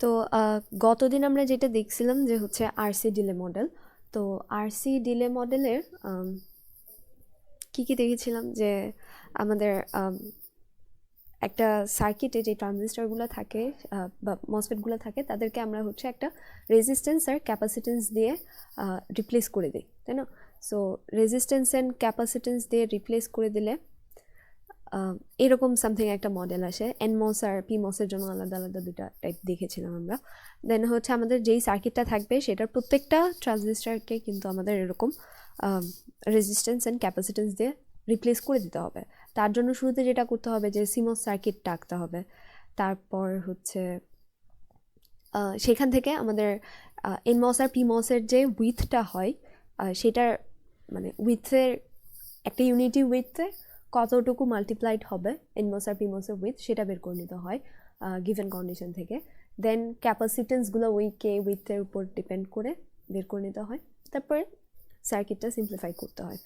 তো গতদিন আমরা যেটা দেখছিলাম যে হচ্ছে আরসি ডিলে মডেল। তো আরসি ডিলে মডেলের কি দেখেছিলাম যে আমাদের একটা সার্কিটে যে ট্রানজিস্টরগুলো থাকে বা মসফেটগুলো থাকে তাদেরকে আমরা হচ্ছে একটা রেজিস্ট্যান্স আর ক্যাপাসিটেন্স দিয়ে রিপ্লেস করে দিই, তাই না? সো রেজিস্ট্যান্স অ্যান্ড ক্যাপাসিটেন্স দিয়ে রিপ্লেস করে দিলে এরকম সামথিং একটা মডেল আসে। এনমস আর পিমসের জন্য আলাদা আলাদা দুটা টাইপ দেখেছিলাম আমরা। দেন হচ্ছে আমাদের যেই সার্কিটটা থাকবে সেটার প্রত্যেকটা ট্রানজিস্টরকে কিন্তু আমাদের এরকম রেজিস্ট্যান্স অ্যান্ড ক্যাপাসিটেন্স দিয়ে রিপ্লেস করে দিতে হবে। তার জন্য শুরুতে যেটা করতে হবে যে সিমস সার্কিটটা আঁকতে হবে। তারপর হচ্ছে সেখান থেকে আমাদের এনমস আর পিমসের যে উইথটা হয় সেটার মানে উইথের একটা ইউনিটি উইথে কতটুকু মাল্টিপ্লাইড হবে এনমস আর পিমসের উইথ সেটা বের করে নিতে হয় গিভেন কন্ডিশন থেকে। দেন ক্যাপাসিটেন্সগুলো ওই কে উইথের উপর ডিপেন্ড করে বের করে নিতে হয়। তারপরে সার্কিটটা সিম্পলিফাই করতে হয়,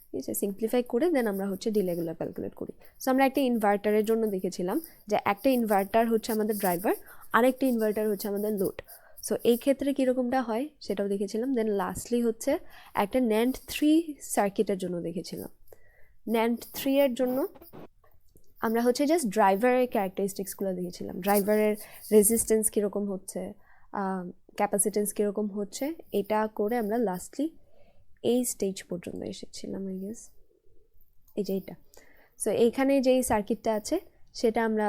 ঠিক আছে? সিম্পলিফাই করে দেন আমরা হচ্ছে ডিলেগুলো ক্যালকুলেট করি। সো আমরা একটা ইনভার্টারের জন্য দেখেছিলাম যে একটা ইনভার্টার হচ্ছে আমাদের ড্রাইভার, আরেকটা ইনভার্টার হচ্ছে আমাদের লোড। সো এই ক্ষেত্রে কীরকমটা হয় সেটাও দেখেছিলাম। দেন লাস্টলি হচ্ছে একটা NAND 3 সার্কিটের জন্য দেখেছিলাম। NAND 3 এর জন্য আমরা হচ্ছে জাস্ট ড্রাইভারের ক্যারেক্টারিস্টিক্সগুলো দেখেছিলাম, ড্রাইভারের রেজিস্ট্যান্স কীরকম হচ্ছে, ক্যাপাসিটেন্স কীরকম হচ্ছে, এটা করে আমরা লাস্টলি এই স্টেজ পর্যন্ত এসেছিলাম আই গেস, এই যে এইটা। সো এইখানে যেই সার্কিটটা আছে সেটা আমরা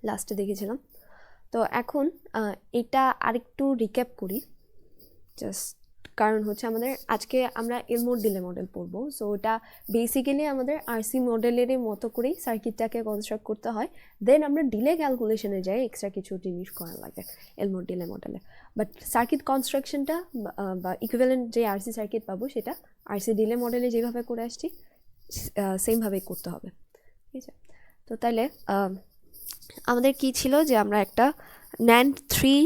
লাস্টে দেখেছিলাম। তো এখন এটা আরেকটু রিক্যাপ করি জাস্ট, কারণ হচ্ছে আমাদের আজকে আমরা এলমোর ডিলে মডেল পড়বো। সো ওটা বেসিক্যালি আমাদের আরসি মডেলের মতো করেই সার্কিটটাকে কনস্ট্রাক্ট করতে হয়। দেন আমরা ডিলে ক্যালকুলেশনে যাই, এক্সট্রা কিছু জিনিস করা লাগে এলমোর ডিলে মডেলে। বাট সার্কিট কনস্ট্রাকশনটা বা ইকুইভ্যালেন্ট যে আরসি সার্কিট পাবো সেটা আরসি ডিলে মডেলে যেভাবে করে আসছি সেমভাবেই করতে হবে, ঠিক আছে? তো তাহলে আমাদের কি ছিল যে আমরা একটা NAND 3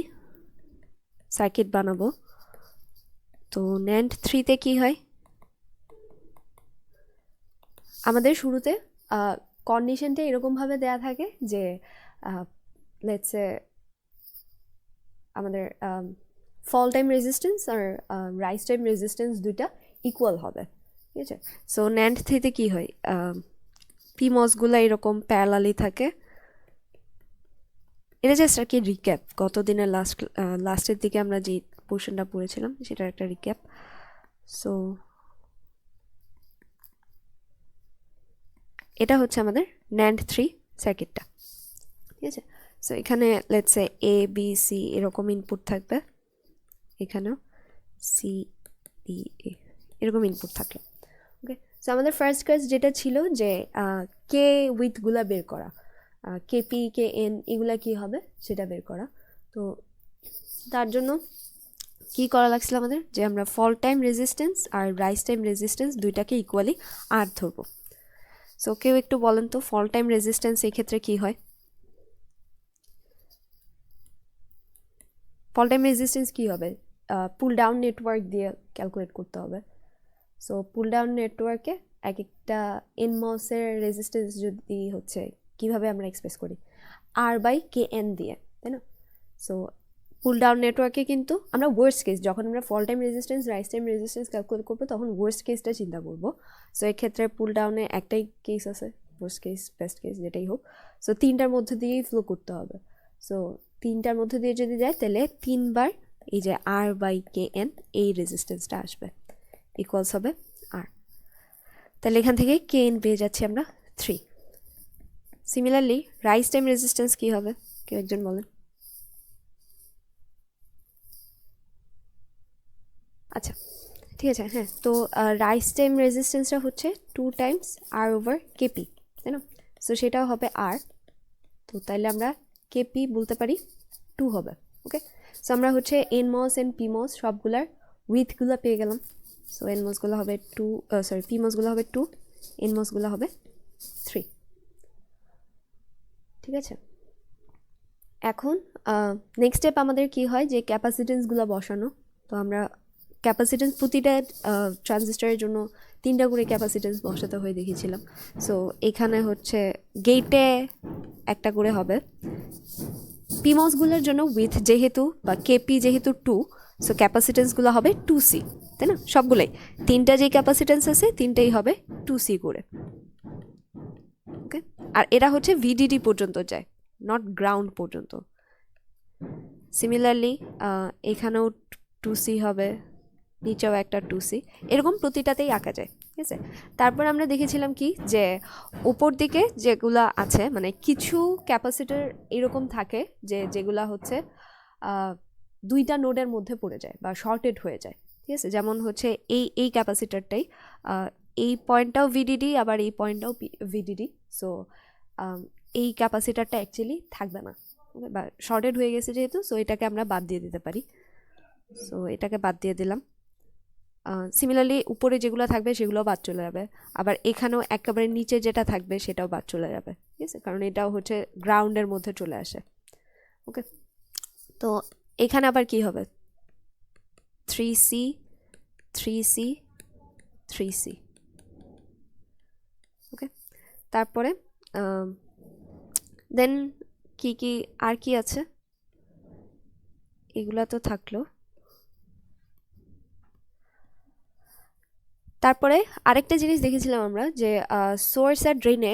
সার্কিট বানাবো। তো NAND 3-তে কি হয়, আমাদের শুরুতে কন্ডিশনটা এরকমভাবে দেয়া থাকে যে লেটসে আমাদের ফল টাইম রেজিস্ট্যান্স আর রাইজ টাইম রেজিস্ট্যান্স দুইটা ইকুয়াল হবে, ঠিক আছে? সো NAND 3-তে কি হয়, পিমসগুলো এরকম প্যারালালি থাকে। এটা জাস্ট আর কি রিক্যাপ, গত দিনের লাস্টের দিকে আমরা যে পোর্শনটা পড়েছিলাম সেটার একটা রিক্যাপ। সো এটা হচ্ছে আমাদের NAND 3 সার্কিটটা, ঠিক আছে? সো এখানে let's say A B C এরকম ইনপুট থাকবে, এখানেও সি ডি এ এরকম ইনপুট থাকলো, ওকে? সো আমাদের ফার্স্ট কাজ যেটা ছিল যে কে উইথগুলা বের করা, কেপি কে এন এগুলা কি হবে সেটা বের করা। তো তার জন্য কি করা লাগছিল আমাদের, যে আমরা ফল টাইম রেজিস্ট্যান্স আর রাইজ টাইম রেজিস্ট্যান্স দুইটাকে ইকুয়ালি আর ধরবো। সো কেউ একটু বলেন তো ফল টাইম রেজিস্ট্যান্স এই ক্ষেত্রে কি হয়? ফল টাইম রেজিস্ট্যান্স কি হবে, পুল ডাউন নেটওয়ার্ক দিয়ে ক্যালকুলেট করতে হবে। সো পুল ডাউন নেটওয়ার্কে এক একটা এনমসের রেজিস্ট্যান্স যদি হচ্ছে কিভাবে আমরা এক্সপ্রেস করি, R/Kn দিয়ে, তাই না? সো পুল ডাউন নেটওয়ার্কে কিন্তু আমরা ওয়ার্স্ট কেস, যখন আমরা fall time resistance rise time resistance calculate করবো তখন ওয়ার্স্ট কেসটা চিন্তা করবো। সো এক্ষেত্রে পুল ডাউনে একটাই কেস আছে, ওয়ার্স্ট কেস বেস্ট কেস যেটাই হোক। সো তিনটার মধ্যে দিয়েই ফ্লো করতে হবে। সো তিনটার মধ্যে দিয়ে যদি যায় তাহলে 3 বার এই যে R/Kn এই রেজিস্ট্যান্সটা আসবে, ইকুয়ালস হবে R। তাহলে এখান থেকে Kn পেয়ে যাচ্ছি আমরা 3। সিমিলারলি রাইজ টাইম রেজিস্ট্যান্স কি হবে, কেউ একজন বলেন? আচ্ছা ঠিক আছে, হ্যাঁ। তো রাইজ টাইম রেজিস্ট্যান্সটা হচ্ছে 2 টাইমস R/Kp, তাই না? সো সেটাও হবে R। তো তাইলে আমরা Kp বলতে পারি 2 হবে, ওকে? সো আমরা হচ্ছে এনমস এন্ড পিমস সবগুলার উইথগুলো পেয়ে গেলাম। সো এনমসগুলো হবে 2, সরি পিমসগুলো হবে 2, এনমসগুলো হবে 3, ঠিক আছে? এখন নেক্সট স্টেপ আমাদের কি হয়, যে ক্যাপাসিটেন্সগুলো বসানো। তো আমরা ক্যাপাসিটেন্স প্রতিটা ট্রানজিস্টরের জন্য 3টা করে ক্যাপাসিটেন্স বসাতে হয়ে দেখেছিলাম। সো এখানে হচ্ছে গেটে একটা করে হবে, পিমসগুলোর জন্য উইথ যেহেতু বা কেপি যেহেতু 2, সো ক্যাপাসিটেন্সগুলো হবে 2C, তাই না? সবগুলোই 3টা যে ক্যাপাসিটেন্স আছে 3টাই হবে 2C করে। ওকে, আর এরা হচ্ছে ভিডিডি পর্যন্ত যায়, নট গ্রাউন্ড পর্যন্ত। সিমিলারলি এখানেও 2C হবে, নিচেও একটা 2C, এরকম প্রতিটাতেই আঁকা যায়, ঠিক আছে? তারপর আমরা দেখেছিলাম কি যে উপর দিকে যেগুলা আছে মানে কিছু ক্যাপাসিটার এরকম থাকে যেগুলা হচ্ছে দুইটা নোডের মধ্যে পড়ে যায় বা শর্টেড হয়ে যায়, ঠিক আছে? যেমন হচ্ছে এই ক্যাপাসিটারটাই, এই পয়েন্টটাও ভিডিডি আবার এই পয়েন্টটাও ভিডিডি, সো এই ক্যাপাসিটারটা অ্যাকচুয়ালি থাকবে না বা শর্টেড হয়ে গেছে যেহেতু, সো এটাকে আমরা বাদ দিয়ে দিতে পারি। সো এটাকে বাদ দিয়ে দিলাম। সিমিলারলি উপরে যেগুলো থাকবে সেগুলো বাদ চলে যাবে, আবার এখানেও একেবারে নিচে যেটা থাকবে সেটাও বাদ চলে যাবে, ঠিক আছে? কারণ এটাও হচ্ছে গ্রাউন্ডের মধ্যে চলে আসে। ওকে, তো এখানে আবার কি হবে? 3C 3C 3C। ওকে, তারপরে দেন কি আর কি আছে, এগুলা তো থাকলো। তারপরে আরেকটা জিনিস দেখেছিলাম আমরা যে সোর্স আর ড্রেনে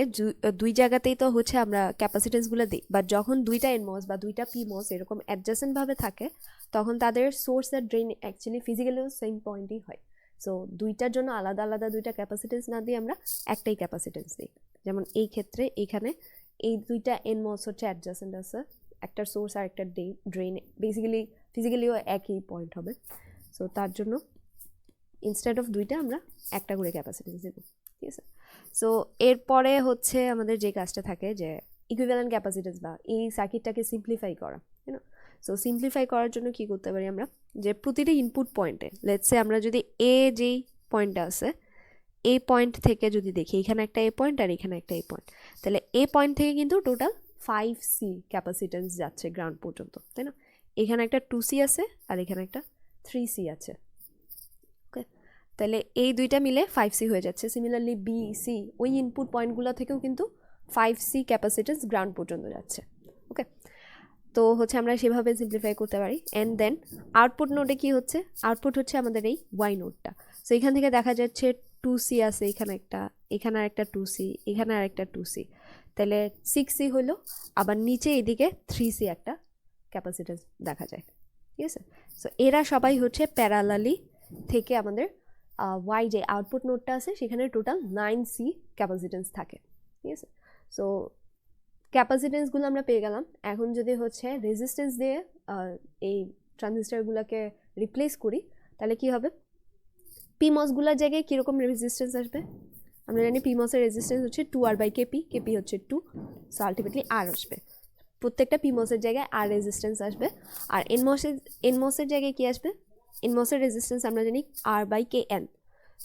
দুই জায়গাতেই তো হচ্ছে আমরা ক্যাপাসিটেন্সগুলো দিই, বাট যখন দুইটা এনমস বা দুইটা পিমস এরকম অ্যাডজাসেন্টভাবে থাকে তখন তাদের সোর্স আর ড্রেন অ্যাকচুয়ালি ফিজিক্যালিও সেম পয়েন্টই হয়। সো দুইটার জন্য আলাদা আলাদা দুইটা ক্যাপাসিটেন্স না দিয়ে আমরা একটাই ক্যাপাসিটেন্স দিই। যেমন এই ক্ষেত্রে এইখানে এই দুইটা এনমস হচ্ছে অ্যাডজাসেন্ট আছে, একটা সোর্স আর একটা ড্রেন, বেসিক্যালি ফিজিক্যালিও একই পয়েন্ট হবে। সো তার জন্য ইনস্টেড অফ দুইটা আমরা একটা করে ক্যাপাসিটেন্স দেবো, ঠিক আছে? সো এরপরে হচ্ছে আমাদের যে কাজটা থাকে যে ইকুইভ্যালেন্ট ক্যাপাসিটেন্স বা এই সার্কিটটাকে সিম্পলিফাই করা, তাই না? সো সিম্পলিফাই করার জন্য কি করতে পারি আমরা, যে প্রতিটা ইনপুট পয়েন্টে লেটসে আমরা যদি যেই পয়েন্টটা আছে এই পয়েন্ট থেকে যদি দেখি এখানে একটা পয়েন্ট আর এখানে একটা পয়েন্ট, তাহলে পয়েন্ট থেকে কিন্তু টোটাল 5C ক্যাপাসিটেন্স যাচ্ছে গ্রাউন্ড পর্যন্ত, তাই না? এখানে একটা 2C আছে আর এখানে একটা 3C আছে। তাহলে এই দুইটা মিলে 5C হয়ে যাচ্ছে। সিমিলারলি BC ওই ইনপুট পয়েন্টগুলো থেকেও কিন্তু 5C ক্যাপাসিটেন্স গ্রাউন্ড পর্যন্ত যাচ্ছে। ওকে, তো হচ্ছে আমরা সেভাবে সিম্পলিফাই করতে পারি। অ্যান্ড দেন আউটপুট নোডে কি হচ্ছে, আউটপুট হচ্ছে আমাদের এই ওয়াই নোডটা। সো এখান থেকে দেখা যাচ্ছে 2C আছে, এখানে একটা, এখানে আর একটা 2C, এখানে আর একটা 2C, তাহলে 6C হলো। আবার নিচে এদিকে 3C একটা ক্যাপাসিটেন্স দেখা যায়, ঠিক আছে? সো এরা সবাই হচ্ছে প্যারালালি থেকে আমাদের ওয়াই যে আউটপুট নোডটা আছে সেখানে টোটাল 9C ক্যাপাসিটেন্স থাকে, ঠিক আছে? সো ক্যাপাসিটেন্সগুলো আমরা পেয়ে গেলাম। এখন যদি হচ্ছে রেজিস্ট্যান্স দিয়ে এই ট্রানজিস্টারগুলোকে রিপ্লেস করি তাহলে কি হবে, পিমসগুলোর জায়গায় কীরকম রেজিস্ট্যান্স আসবে? আমরা জানি পিমসের রেজিস্ট্যান্স হচ্ছে 2R/KP, কেপি হচ্ছে 2, সো আলটিমেটলি আর আসবে। প্রত্যেকটা পিমসের জায়গায় আর রেজিস্ট্যান্স আসবে। আর এনমসের জায়গায় কি আসবে? এনমসের রেজিস্ট্যান্স আমরা জানি R/KN,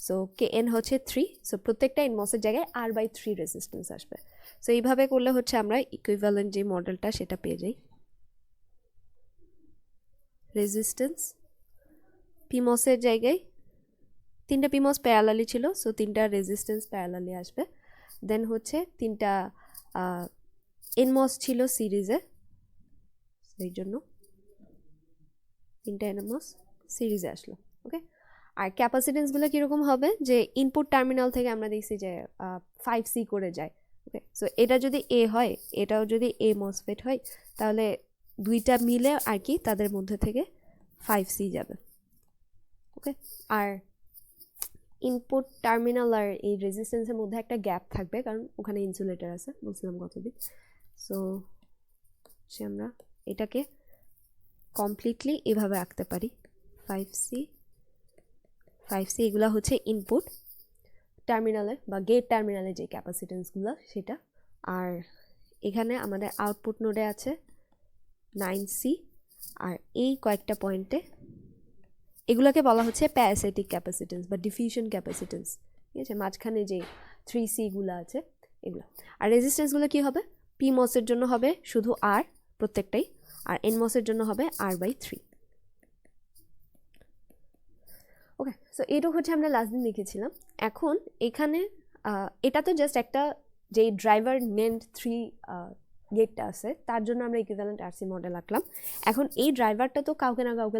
সো KN হচ্ছে 3, সো প্রত্যেকটা এনমসের জায়গায় R/3 রেজিস্ট্যান্স আসবে। সো এইভাবে করলে হচ্ছে আমরা ইকুইভ্যালেন্ট যে মডেলটা সেটা পেয়ে যাই। রেজিস্ট্যান্স পিমসের জায়গায় 3টা পিমস প্যারালালি ছিল, সো 3টা রেজিস্ট্যান্স প্যারালালি আসবে। দেন হচ্ছে 3টা এনমস ছিল সিরিজে, সেই জন্য 3টা এনমস সিরিজে আসলো। ওকে, আর ক্যাপাসিটেন্সগুলো কীরকম হবে, যে ইনপুট টার্মিনাল থেকে আমরা দেখছি যে 5C করে যায়। ওকে, সো এটা যদি হয়, এটাও যদি মসফেট হয়, তাহলে দুইটা মিলে আর কি তাদের মধ্যে থেকে 5C যাবে। ওকে, আর ইনপুট টার্মিনাল আর এই রেজিস্ট্যান্সের মধ্যে একটা গ্যাপ থাকবে, কারণ ওখানে ইনসুলেটর আছে, বলছিলাম কতদিন। সো আমরা এটাকে কমপ্লিটলি এভাবে আঁকতে পারি। 5C এগুলো হচ্ছে ইনপুট টার্মিনালে বা গেট টার্মিনালে যে ক্যাপাসিটেন্সগুলো সেটা। আর এখানে আমাদের আউটপুট নোডে আছে 9C, আর এই কয়েকটা পয়েন্টে এগুলোকে বলা হচ্ছে প্যারাসাইটিক ক্যাপাসিটেন্স বা ডিফিউশন ক্যাপাসিটেন্স, ঠিক আছে? মাঝখানে যে 3Cগুলো আছে এগুলো। আর রেজিস্ট্যান্সগুলো কী হবে, পিমসের জন্য হবে শুধু R প্রত্যেকটাই, আর এনমসের জন্য হবে R/3। ওকে, সো এইটুকু হচ্ছে আমরা লাস্ট দিন লিখেছিলাম। এখন এখানে এটা তো জাস্ট একটা যে ড্রাইভার নেন্ড 3 গেটটা আছে তার জন্য আমরা ইকুইভ্যালেন্ট আরসি মডেল আঁকলাম। এখন এই ড্রাইভারটা তো কাউকে না কাউকে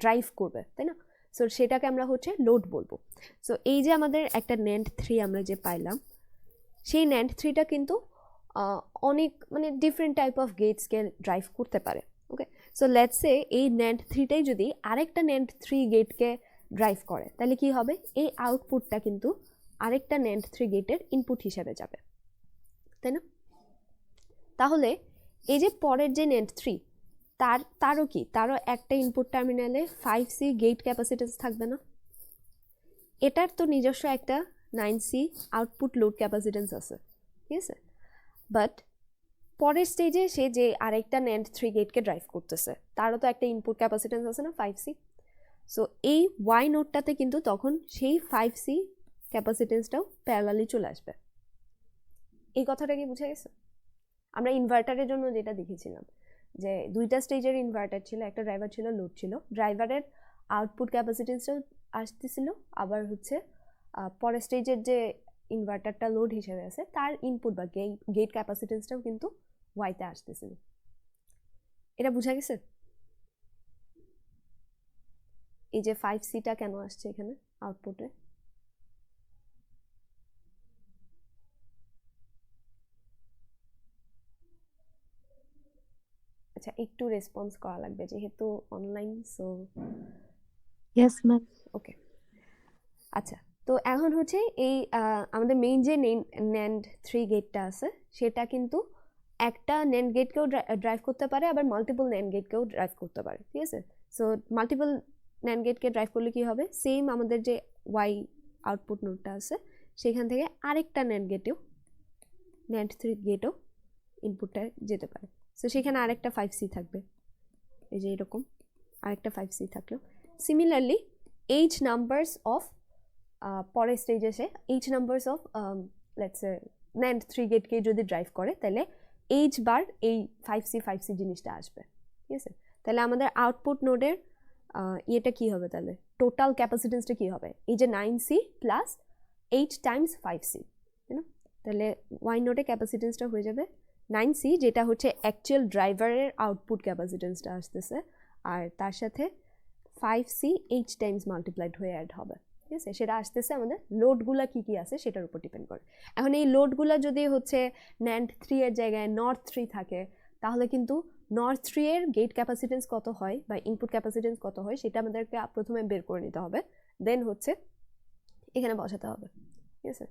ড্রাইভ করবে, তাই না? সো সেটাকে আমরা হচ্ছে লোড বলবো। সো এই যে আমাদের একটা NAND 3 আমরা যে পাইলাম, সেই NAND 3টা কিন্তু অনেক মানে ডিফারেন্ট টাইপ অফ গেটসকে ড্রাইভ করতে পারে। ওকে, সো লেটস সে এই NAND 3টাই যদি আরেকটা NAND 3 গেটকে ড্রাইভ করে, তাহলে কি হবে? এই আউটপুটটা কিন্তু আরেকটা NAND 3 গেটের ইনপুট হিসেবে যাবে, তাই না? তাহলে এই যে পরের যে NAND 3 তারও একটা ইনপুট টার্মিনালে 5C গেট ক্যাপাসিটেন্স থাকবে না? এটার তো নিজস্ব একটা 9C আউটপুট লোড ক্যাপাসিটেন্স আছে, ঠিক আছে? বাট পরের স্টেজে সে যে আরেকটা NAND 3 গেটকে ড্রাইভ করতেছে তারও তো একটা ইনপুট ক্যাপাসিটেন্স আছে না, 5C। সো এই ওয়াই নোডটাতে কিন্তু তখন সেই 5C ক্যাপাসিটেন্সটাও প্যারালালি চলে আসবে। এই কথাটা কি বুঝে গেছে? আমরা ইনভার্টারের জন্য যেটা দেখেছিলাম যে দুইটা স্টেজের ইনভার্টার ছিল, একটা ড্রাইভার ছিল, লোড ছিল। ড্রাইভারের আউটপুট ক্যাপাসিটেন্সটাও আসতেছিল, আবার হচ্ছে পরের স্টেজের যে ইনভার্টারটা লোড হিসেবে আছে তার ইনপুট বা গেট ক্যাপাসিটেন্সটাও কিন্তু ওয়াইতে আসতেছিল। এটা বুঝা গেছে? এই যে 5Cটা কেন আসছে এখানে আউটপুটে? আচ্ছা, একটু রেসপন্স করা লাগবে যেহেতু online. So yes ma'am. Okay, আচ্ছা। তো এখন হচ্ছে এই আমাদের মেইন যে NAND 3 গেটটা আছে সেটা কিন্তু একটা NAND গেটকেও ড্রাইভ করতে পারে, আবার মাল্টিপল NAND গেটকেও ড্রাইভ করতে পারে, ঠিক আছে? সো মাল্টিপল NAND গেটকে ড্রাইভ করলে কি হবে? সেম আমাদের যে ওয়াই আউটপুট নোডটা আছে সেখান থেকে আরেকটা NAND 3 গেটও ইনপুটটা যেতে পারে। সো সেখানে আরেকটা 5C থাকবে, এই যে এরকম আরেকটা 5C থাকলো। সিমিলারলি এইচ নাম্বারস অফ পরের স্টেজে এসে H numbers of let's say NAND 3 গেটকে যদি ড্রাইভ করে তাহলে এইচ বার এই 5C জিনিসটা আসবে, ঠিক আছে? তাহলে আমাদের আউটপুট নোডের ইয়েটা কি হবে? তাহলে টোটাল ক্যাপাসিটেন্সটা কি হবে? এই যে 9C plus H Times 5C, তাই না? তাহলে ওয়াই নোডে ক্যাপাসিটেন্সটা হয়ে যাবে 9C, যেটা হচ্ছে অ্যাকচুয়াল ড্রাইভারের আউটপুট ক্যাপাসিটেন্সটা আসতেছে, আর তার সাথে 5C এইচ টাইমস মাল্টিপ্লাইড হয়ে অ্যাড হবে, ঠিক আছে? সেটা আসতেছে আমাদের লোডগুলা কি কি আছে সেটার উপর ডিপেন্ড করে। এখন এই লোডগুলা যদি হচ্ছে NAND 3 এর জায়গায় নর্থ 3 থাকে, তাহলে কিন্তু নর্থ 3 এর গেট ক্যাপাসিটেন্স কত হয় বা ইনপুট ক্যাপাসিটেন্স কত হয় সেটা আমাদেরকে প্রথমে বের করে নিতে হবে, দেন হচ্ছে এখানে বসাতে হবে, ঠিক আছে?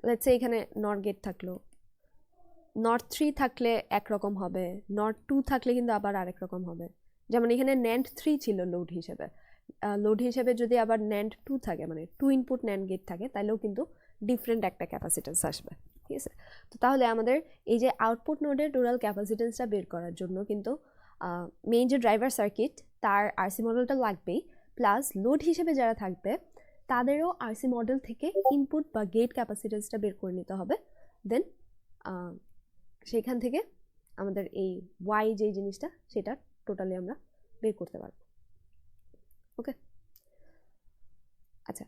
লেটস সে এখানে নর্থ গেট থাকলো, নর্থ 3 থাকলে একরকম হবে, নর্থ 2 থাকলে কিন্তু আবার আরেক রকম হবে। যেমন এখানে NAND 3 ছিল লোড হিসেবে যদি আবার NAND 2 থাকে, মানে 2 ইনপুট NAND গেট থাকে, তাহলেও কিন্তু ডিফারেন্ট একটা ক্যাপাসিটেন্স আসবে, ঠিক আছে? তো তাহলে আমাদের এই যে আউটপুট নোডের টোটাল ক্যাপাসিটেন্সটা বের করার জন্য কিন্তু মেইন যে ড্রাইভার সার্কিট তার আরসি মডেলটা লাগবেই, প্লাস লোড হিসেবে যারা থাকবে তাদেরও আরসি মডেল থেকে ইনপুট বা গেট ক্যাপাসিটেন্সটা বের করে নিতে হবে। দেন সেইখান থেকে আমাদের এই ওয়াই যে জিনিসটা সেটা টোটালি আমরা বের করতে পারবো। ওকে, আচ্ছা।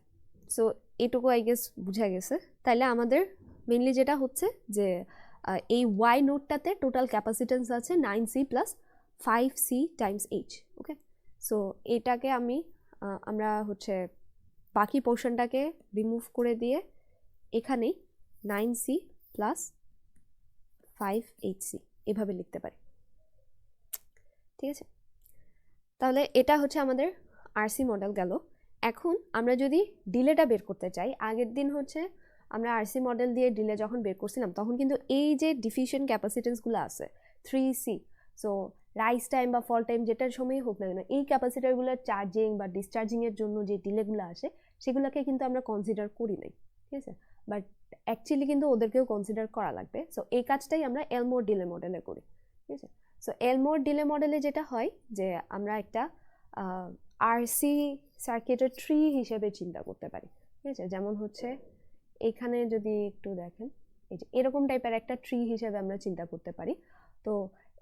সো এটুকু আই গেস বুঝা গেছে। তাহলে আমাদের মেনলি যেটা হচ্ছে যে এই ওয়াই নোডটাতে টোটাল ক্যাপাসিটেন্স আছে 9C plus 5C times H. Okay, so এটাকে আমরা হচ্ছে বাকি পোর্শনটাকে রিমুভ করে দিয়ে এখানেই 9C প্লাস 5HC এভাবে লিখতে পারি, ঠিক আছে? তাহলে এটা হচ্ছে আমাদের আরসি মডেল গেল। এখন আমরা যদি ডিলেটা বের করতে চাই, আগের দিন হচ্ছে আমরা আরসি মডেল দিয়ে ডিলে যখন বের করছিলাম তখন কিন্তু এই যে ডিফিউশন ক্যাপাসিটেন্সগুলো আছে 3C, সো রাইজ টাইম বা ফল টাইম যেটার সময়ই হোক না কেন, এই ক্যাপাসিটারগুলোর চার্জিং বা ডিসচার্জিংয়ের জন্য যে ডিলেগুলো আসে সেগুলোকে কিন্তু আমরা কনসিডার করি নাই, ঠিক আছে? বাট অ্যাকচুয়ালি কিন্তু ওদেরকেও কনসিডার করা লাগবে। সো এই কাজটাই আমরা এলমোর ডিলে মডেলে করি, ঠিক আছে? সো এলমোর ডিলে মডেলে যেটা হয় যে আমরা একটা আরসি সার্কিটের ট্রি হিসেবে চিন্তা করতে পারি, ঠিক আছে? যেমন হচ্ছে এখানে যদি একটু দেখেন, এই যে এরকম টাইপের একটা ট্রি হিসেবে আমরা চিন্তা করতে পারি। তো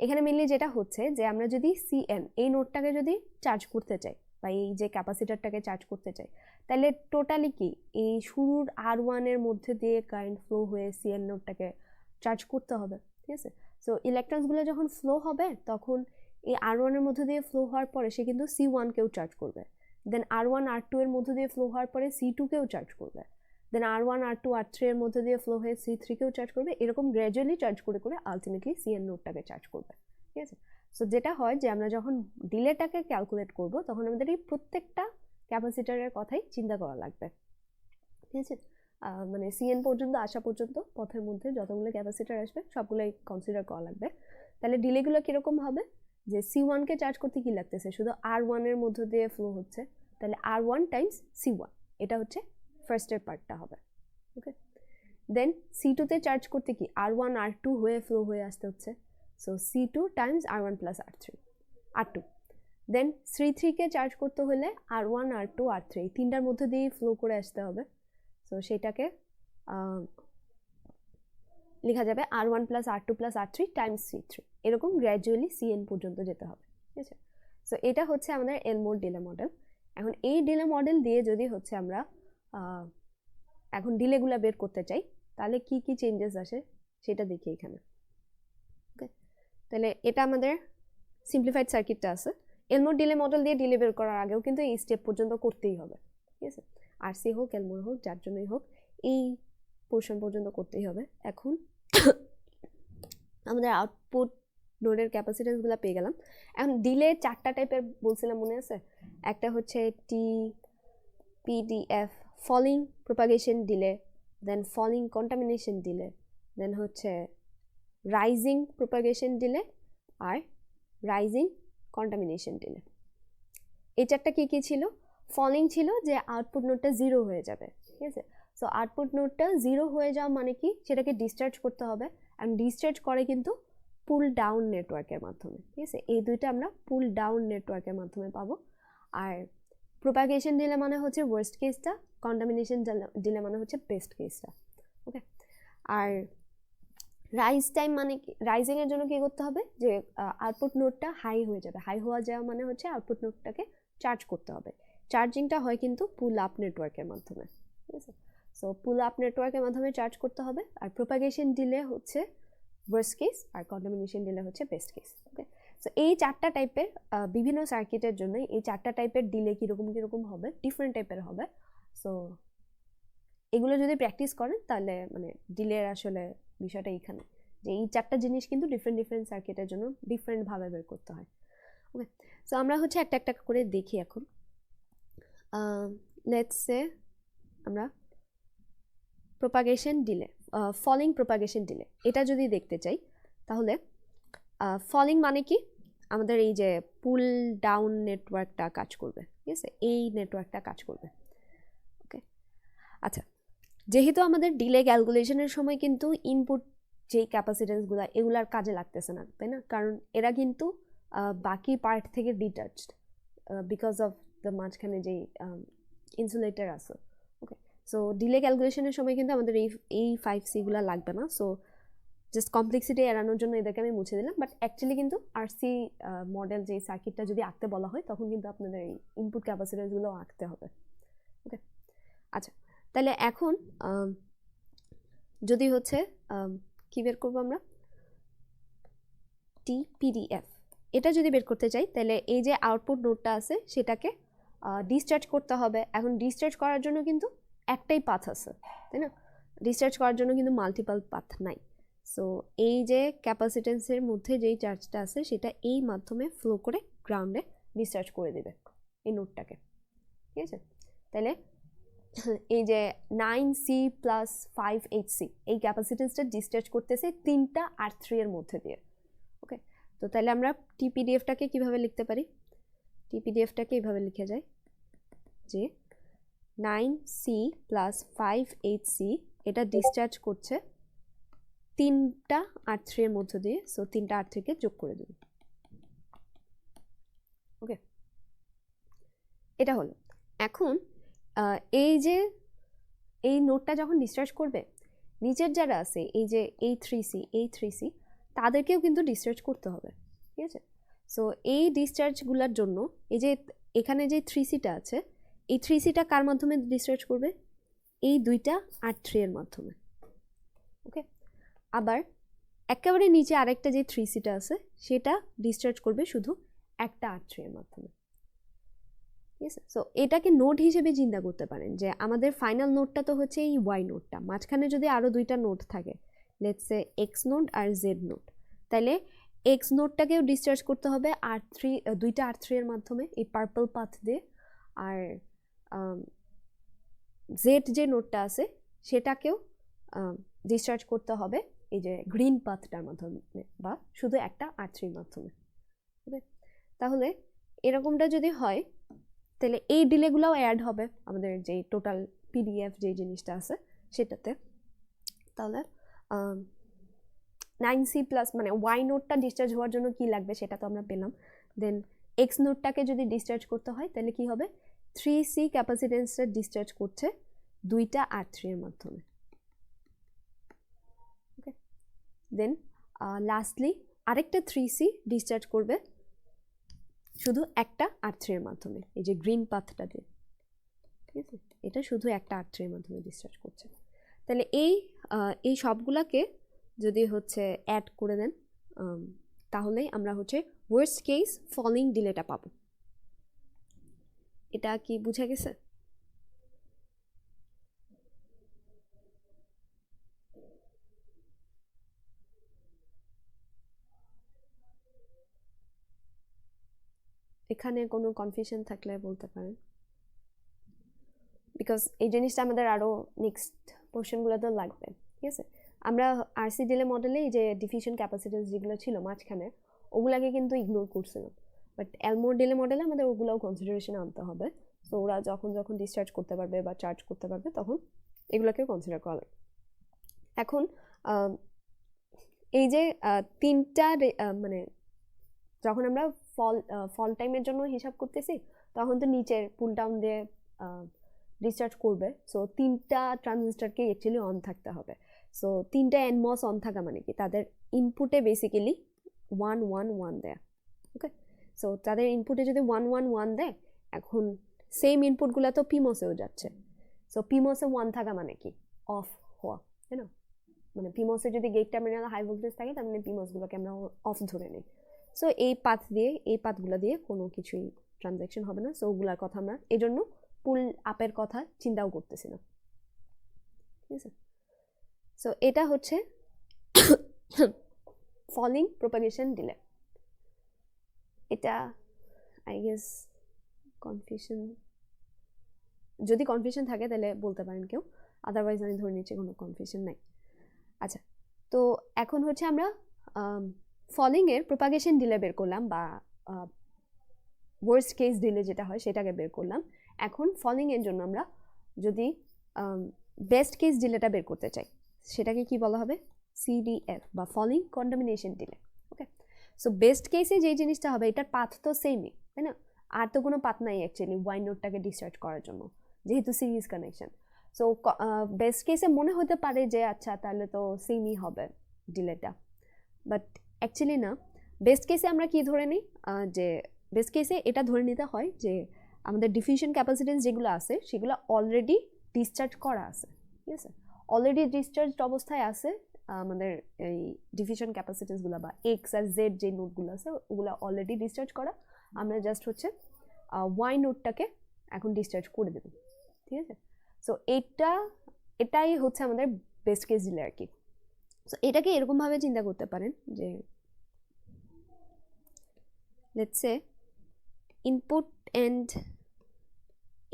এখানে মেনলি যেটা হচ্ছে যে আমরা যদি CN এই নোডটাকে যদি চার্জ করতে চাই বা এই যে ক্যাপাসিটারটাকে চার্জ করতে চাই, তাহলে টোটালি কি এই শুরুর R1 এর মধ্যে দিয়ে কারেন্ট ফ্লো হয়ে CN নোডটাকে চার্জ করতে হবে, ঠিক আছে? সো ইলেকট্রনসগুলো যখন ফ্লো হবে তখন এই R1 এর মধ্যে দিয়ে ফ্লো হওয়ার পরে সে কিন্তু C1 কেও চার্জ করবে, দেন R1 R2 এর মধ্যে দিয়ে ফ্লো হওয়ার পরে C2 কেও চার্জ করবে, দেন R1 R2 R3 এর মধ্যে দিয়ে ফ্লো হয়ে C3 কেও চার্জ করবে, এরকম গ্র্যাজুয়ালি চার্জ করে করে আলটিমেটলি CN নোডটাকে চার্জ করবে। ঠিক আছে, সো যেটা হয় যে আমরা যখন ডিলেটাকে ক্যালকুলেট করব তখন আমাদের এই প্রত্যেকটা ক্যাপাসিটরের কথাই চিন্তা করা লাগবে। ঠিক আছে, মানে CN পর্যন্ত আসা পর্যন্ত পথের মধ্যে যতগুলো ক্যাপাসিটর আসবে সবগুলোই কনসিডার করা লাগবে। তাহলে ডিলেগুলো কীরকম হবে, যে C1 কে চার্জ করতে কি লাগতেছে, শুধু R1 এর মধ্য দিয়ে ফ্লো হচ্ছে, তাহলে R1 টাইমস C1, এটা হচ্ছে ফার্স্টের পার্টটা হবে। ওকে, দেন C2 তে চার্জ করতে কি R1 R2 হয়ে ফ্লো হয়ে আসতে হচ্ছে, so C2 Times R1 plus R2। দেন C3 কে চার্জ করতে হলে R1 R2 R3 তিনটার মধ্যে দিয়ে ফ্লো করে আসতে হবে, সো সেটাকে লেখা যাবে R1 plus R2 plus R3 Times C3, এরকম গ্র্যাজুয়ালি CN পর্যন্ত যেতে হবে। ঠিক আছে, সো এটা হচ্ছে আমাদের এলমোর ডিলে মডেল। এখন এই ডিলে মডেল দিয়ে যদি হচ্ছে আমরা এখন ডিলেগুলো বের করতে চাই তাহলে কি কি চেঞ্জেস আসে সেটা দেখি এখানে। ওকে, তাহলে এটা আমাদের সিম্পলিফাইড সার্কিটটা আছে। এলমোর ডিলে মডেল দিয়ে ডিলে বের করার আগেও কিন্তু এই স্টেপ পর্যন্ত করতেই হবে। ঠিক আছে, আরসি হোক এলমোর হোক যার জন্যই হোক এই পোর্শন পর্যন্ত করতেই হবে। এখন আমাদের আউটপুট নোডের ক্যাপাসিটেন্সগুলো পেয়ে গেলাম। এখন ডিলে চারটা টাইপের বলছিলাম মনে আছে, একটা হচ্ছে TPDF ফলিং প্রপাগেশন ডিলে, দেন ফলিং কন্টামিনেশন ডিলে, দেন হচ্ছে rising propagation delay are rising contamination delay. এই চারটা কী কী ছিল? ফলিং ছিল যে আউটপুট নোডটা জিরো হয়ে যাবে। ঠিক আছে, সো আউটপুট নোডটা জিরো হয়ে যাওয়া মানে কি, সেটাকে ডিসচার্জ করতে হবে, অ্যান্ড ডিসচার্জ করে কিন্তু পুল ডাউন নেটওয়ার্কের মাধ্যমে। ঠিক আছে, এই দুইটা আমরা পুল ডাউন নেটওয়ার্কের মাধ্যমে পাবো। আর প্রোপাগেশন ডিলে মানে হচ্ছে ওয়ার্স্ট কেসটা, কন্টামিনেশন ডিলে মানে হচ্ছে বেস্ট কেসটা। ওকে, আর রাইজ টাইম মানে কি, রাইজিংয়ের জন্য কী করতে হবে, যে আউটপুট নোডটা হাই হয়ে যাবে। হাই হওয়া যাওয়া মানে হচ্ছে আউটপুট নোডটাকে চার্জ করতে হবে। চার্জিংটা হয় কিন্তু পুল আপ নেটওয়ার্কের মাধ্যমে। ঠিক আছে, সো পুল আপ নেটওয়ার্কের মাধ্যমে চার্জ করতে হবে। আর প্রোপাগেশন ডিলে হচ্ছে ওয়ার্স্ট কেস, আর কন্টামিনেশন ডিলে হচ্ছে বেস্ট কেস। ওকে, সো এই চারটা টাইপের বিভিন্ন সার্কিটের জন্য এই চারটা টাইপের ডিলে কীরকম কীরকম হবে, ডিফারেন্ট টাইপের হবে। সো এগুলো যদি প্র্যাকটিস করেন তাহলে মানে ডিলের আসলে বিষয়টা এইখানে, যে এই চারটা জিনিস কিন্তু ডিফারেন্ট ডিফারেন্ট সার্কিটের জন্য ডিফারেন্টভাবে বের করতে হয়। ওকে, সো আমরা হচ্ছে একটা একটা করে দেখি এখন। লেটস সে আমরা propagation delay, falling propagation delay, এটা যদি দেখতে চাই তাহলে ফলিং মানে কি, আমাদের এই যে পুল ডাউন নেটওয়ার্কটা কাজ করবে। ঠিক আছে, এই নেটওয়ার্কটা কাজ করবে। ওকে, আচ্ছা, যেহেতু আমাদের ডিলে ক্যালকুলেশনের সময় কিন্তু ইনপুট যেই ক্যাপাসিটেন্সগুলো এগুলার কাজে লাগতেছে না, তাই না, কারণ এরা কিন্তু বাকি পার্ট থেকে ডিটাচড বিকজ অফ দ্য মাঝখানে যেই ইনসুলেটর আছে। ওকে, সো ডিলে ক্যালকুলেশনের সময় কিন্তু আমাদের এই 5Cগুলো লাগবে না। সো জাস্ট কমপ্লেক্সিটি এড়ানোর জন্য এদেরকে আমি মুছে দিলাম, বাট অ্যাকচুয়ালি কিন্তু আরসি মডেল যে সার্কিটটা যদি আঁকতে বলা হয় তখন কিন্তু আপনাদের এই ইনপুট ক্যাপাসিটেন্সগুলো আঁকতে হবে। ওকে, আচ্ছা, তাহলে এখন যদি হচ্ছে কি বের করবো আমরা, TPDF, এটা যদি বের করতে চাই তাহলে এই যে আউটপুট নোডটা আছে সেটাকে ডিসচার্জ করতে হবে। এখন ডিসচার্জ করার জন্য কিন্তু একটাই পাথ আছে, তাই না, ডিসচার্জ করার জন্য কিন্তু মাল্টিপল পাথ নাই। সো এই যে ক্যাপাসিটেন্সের মধ্যে যেই চার্জটা আছে সেটা এই মাধ্যমে ফ্লো করে গ্রাউন্ডে ডিসচার্জ করে দেবে এই নোডটাকে। ঠিক আছে, তাহলে এই যে 9C প্লাস 5HC এই ক্যাপাসিটেন্সটা ডিসচার্জ করতেছে 3টা R3 এর মধ্যে দিয়ে। ওকে, তো তাহলে আমরা TPDFটাকে কিভাবে লিখতে পারি, TPDFটাকে এইভাবে লিখে যায় যে 9C প্লাস 5HC এটা ডিসচার্জ করছে 3টা R3 এর মধ্য দিয়ে, সো 3টা R3কে যোগ করে দেব। ওকে, এটা হলো। এখন এই যে এই নোডটা যখন ডিসচার্জ করবে নিচের যারা আছে এই যে এই 3C তাদেরকেও কিন্তু ডিসচার্জ করতে হবে। ঠিক আছে, সো এই ডিসচার্জগুলোর জন্য এই যে এখানে যে 3Cটা আছে এই 3Cটা কার মাধ্যমে ডিসচার্জ করবে, এই দুইটা R3 এর মাধ্যমে। ওকে, আবার একেবারে নিচে আরেকটা যে 3C-টা আছে সেটা ডিসচার্জ করবে শুধু একটা R3 এর মাধ্যমে। ঠিক আছে, সো এটাকে নোড হিসেবে চিন্তা করতে পারেন যে আমাদের ফাইনাল নোডটা তো হচ্ছে এই ওয়াই নোডটা, মাঝখানে যদি আরও দুইটা নোড থাকে, লেটস সে এক্স নোড আর জেড নোড, তাহলে এক্স নোডটাকেও ডিসচার্জ করতে হবে দুইটা R3 এর মাধ্যমে এই পার্পল পাথ দিয়ে, আর জেড যে নোডটা আছে সেটাকেও ডিসচার্জ করতে হবে এই যে গ্রিন পাথটার মাধ্যমে বা শুধু একটা R3 এর মাধ্যমে। ওকে, তাহলে এরকমটা যদি হয় তাহলে এই ডিলেগুলোও অ্যাড হবে আমাদের যে টোটাল পিডিএফ যে জিনিসটা আছে সেটাতে। তাহলে 9C প্লাস মানে ওয়াই নোটটা ডিসচার্জ হওয়ার জন্য কি লাগবে সেটা তো আমরা পেলাম, দেন এক্স নোটটাকে যদি ডিসচার্জ করতে হয় তাহলে কি হবে, 3C ক্যাপাসিটেন্সটা ডিসচার্জ করছে দুইটা R3 এর মাধ্যমে। ওকে, দেন লাস্টলি আরেকটা 3C ডিসচার্জ করবে শুধু একটা R3 এর মাধ্যমে, এই যে গ্রিন পাথটা দিয়ে। ঠিক আছে, এটা শুধু একটা R3 এর মাধ্যমে ডিসচার্জ করছে। তাহলে এই সবগুলাকে যদি হচ্ছে অ্যাড করে দেন তাহলেই আমরা হচ্ছে ওয়ার্স্ট কেস ফলিং ডিলেটা পাবো। এটা কি বুঝা গেছে? এখানে কোনো কনফিউশন থাকলে বলতে পারেন, বিকজ এই জিনিসটা আমাদের আরও নেক্সট পোর্শনগুলোতেও লাগবে। ঠিক আছে, আমরা আরসি ডিলে মডেলে এই যে ডিফিউশন ক্যাপাসিটেন্স যেগুলো ছিল মাঝখানে ওগুলাকে কিন্তু ইগনোর করছিলাম, বাট এলমোর ডিলে মডেলে আমাদের ওগুলোও কনসিডারেশনে আনতে হবে। সো ওরা যখন ডিসচার্জ করতে পারবে বা চার্জ করতে পারবে তখন এগুলোকেও কনসিডার করা লাগবে। এখন এই যে তিনটা মানে যখন আমরা ফল টাইমের জন্য হিসাব করতেছি তখন তো নিচের পুল ডাউন দিয়ে ডিসচার্জ করবে, সো তিনটা ট্রানজিস্টরকে অ্যাকচুয়ালি অন থাকতে হবে। সো তিনটা এনমস অন থাকা মানে কি তাদের ইনপুটে বেসিক্যালি 1 1 1 দেয়। ওকে, সো তাদের ইনপুটে যদি 1 1 1 দেয়, এখন সেম ইনপুটগুলো তো পিমসেও যাচ্ছে, সো পিমসে 1 থাকা মানে কি অফ হওয়া, তাই না? মানে পিমসে যদি গেট টার্মিনাল হাই ভোল্টেজ থাকে তার মানে পিমসগুলোকে আমরা অফ ধরে নিই। সো এই পাথগুলো দিয়ে কোনো কিছুই ট্রানজ্যাকশন হবে না, সো ওগুলার কথা আমরা এই জন্য পুল আপের কথা চিন্তাও করতেছি না। ঠিক আছে, সো এটা হচ্ছে ফলিং প্রপাগেশন ডিলে। এটা আই গেস যদি কনফিউশন থাকে তাহলে বলতে পারেন কেউ, আদারওয়াইজ আমি ধরে নিচ্ছি কোনো কনফিউশন নাই। আচ্ছা, তো এখন হচ্ছে আমরা ফলিংয়ের প্রপাগেশন ডিলে বের করলাম বা ওয়ার্স্ট কেস ডিলে যেটা হয় সেটাকে বের করলাম। এখন ফলিংয়ের জন্য আমরা যদি বেস্ট কেস ডিলেটা বের করতে চাই সেটাকে কি বলা হবে, CDF বা falling কন্ডামিনেশন delay. Okay, so best কেসে যেই জিনিসটা হবে এটার পাথ তো সেমই, তাই না? আর তো কোনো পাথ নাই অ্যাকচুয়ালি ওয়াই নোটটাকে ডিসচার্জ করার জন্য যেহেতু সিরিজ কানেকশন। সো বেস্ট কেসে মনে হতে পারে যে আচ্ছা তাহলে তো সেমই হবে ডিলেটা, বাট অ্যাকচুয়ালি না। বেস্ট কেসে আমরা কি ধরে নিই, যে বেস্ট কেসে এটা ধরে নিতে হয় যে আমাদের ডিফিউশন ক্যাপাসিটেন্স যেগুলো আছে সেগুলো অলরেডি ডিসচার্জ করা আছে। ঠিক আছে, অলরেডি ডিসচার্জড অবস্থায় আছে আমাদের এই ডিফিউশন ক্যাপাসিটেন্সগুলো বা এক্স আর জেড যে নোটগুলো আছে ওগুলো অলরেডি ডিসচার্জ করা, আমরা জাস্ট হচ্ছে ওয়াই নোটটাকে এখন ডিসচার্জ করে দেব। ঠিক আছে, সো এটাই হচ্ছে আমাদের বেস্ট কেস ডিলে আর কি। সো এটাকে এরকমভাবে চিন্তা করতে পারেন যে লেটস সে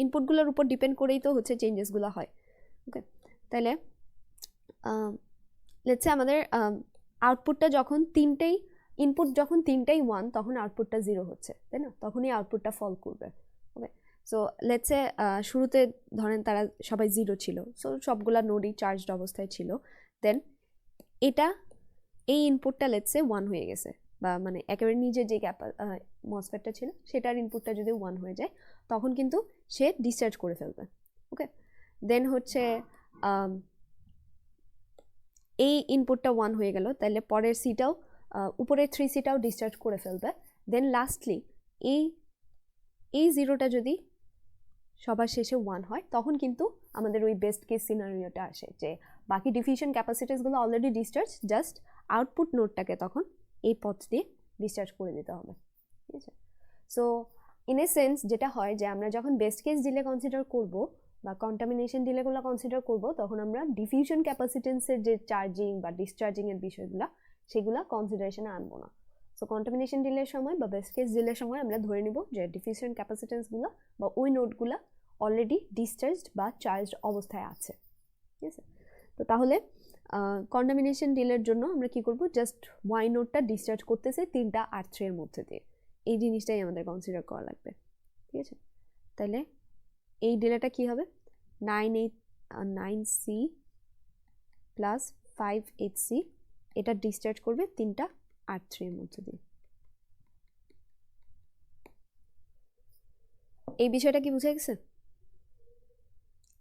ইনপুটগুলোর উপর ডিপেন্ড করেই তো হচ্ছে চেঞ্জেসগুলো হয়। ওকে, তাহলে লেটস সে আমাদের আউটপুটটা যখন ইনপুট যখন তিনটেই 1 তখন আউটপুটটা 0 হচ্ছে, তাই না? তখনই আউটপুটটা ফল করবে। ওকে, সো লেটস সে শুরুতে ধরেন তারা সবাই 0 ছিল, সো সবগুলা নোডই চার্জড অবস্থায় ছিল। দেন এই ইনপুটটা লেটস সে 1 হয়ে গেছে, বা মানে একেবারে নিজের যে মসফেটটা ছিল সেটার ইনপুটটা যদি 1 হয়ে যায় তখন কিন্তু সে ডিসচার্জ করে ফেলবে। ওকে, দেন হচ্ছে এই ইনপুটটা 1 হয়ে গেল, তাহলে পরের সিটাও উপরের 3Cটাও ডিসচার্জ করে ফেলবে। দেন লাস্টলি এই জিরোটা যদি সবার শেষে 1 হয় তখন কিন্তু আমাদের ওই বেস্ট কেস সিনারিওটা আসে যে বাকি ডিফিউশন ক্যাপাসিটেন্সগুলো অলরেডি ডিসচার্জ, জাস্ট আউটপুট নোডটাকে তখন এই পথ দিয়ে ডিসচার্জ করে দিতে হবে, ঠিক আছে। সো ইন এ সেন্স যেটা হয় যে আমরা যখন বেস্ট কেস ডিলে কনসিডার করব বা কন্টামিনেশন ডিলেগুলো কনসিডার করব, তখন আমরা ডিফিউশন ক্যাপাসিটেন্সের যে চার্জিং বা ডিসচার্জিংয়ের বিষয়গুলো সেগুলো কনসিডারেশনে আনবো না। সো কন্টামিনেশন ডিলের সময় বা বেস্ট কেস ডিলের সময় আমরা ধরে নিব যে ডিফিউশন ক্যাপাসিটেন্সগুলো বা ওই নোডগুলো অলরেডি ডিসচার্জড বা চার্জড অবস্থায় আছে, ঠিক আছে। তো তাহলে কন্টামিনেশন ডিলের জন্য আমরা কি করব, জাস্ট ওয়াই নোডটা ডিসচার্জ করতেছে 3টা R3 এর মধ্যে দিয়ে, এই জিনিসটাই আমাদের কনসিডার করা লাগবে, ঠিক আছে। তাহলে এই ডিলেটা কি হবে, 9C প্লাস 5HC, এটা ডিসচার্জ করবে 3টা R3 এর মধ্যে দিয়ে। এই বিষয়টা কি বুঝে গেছে,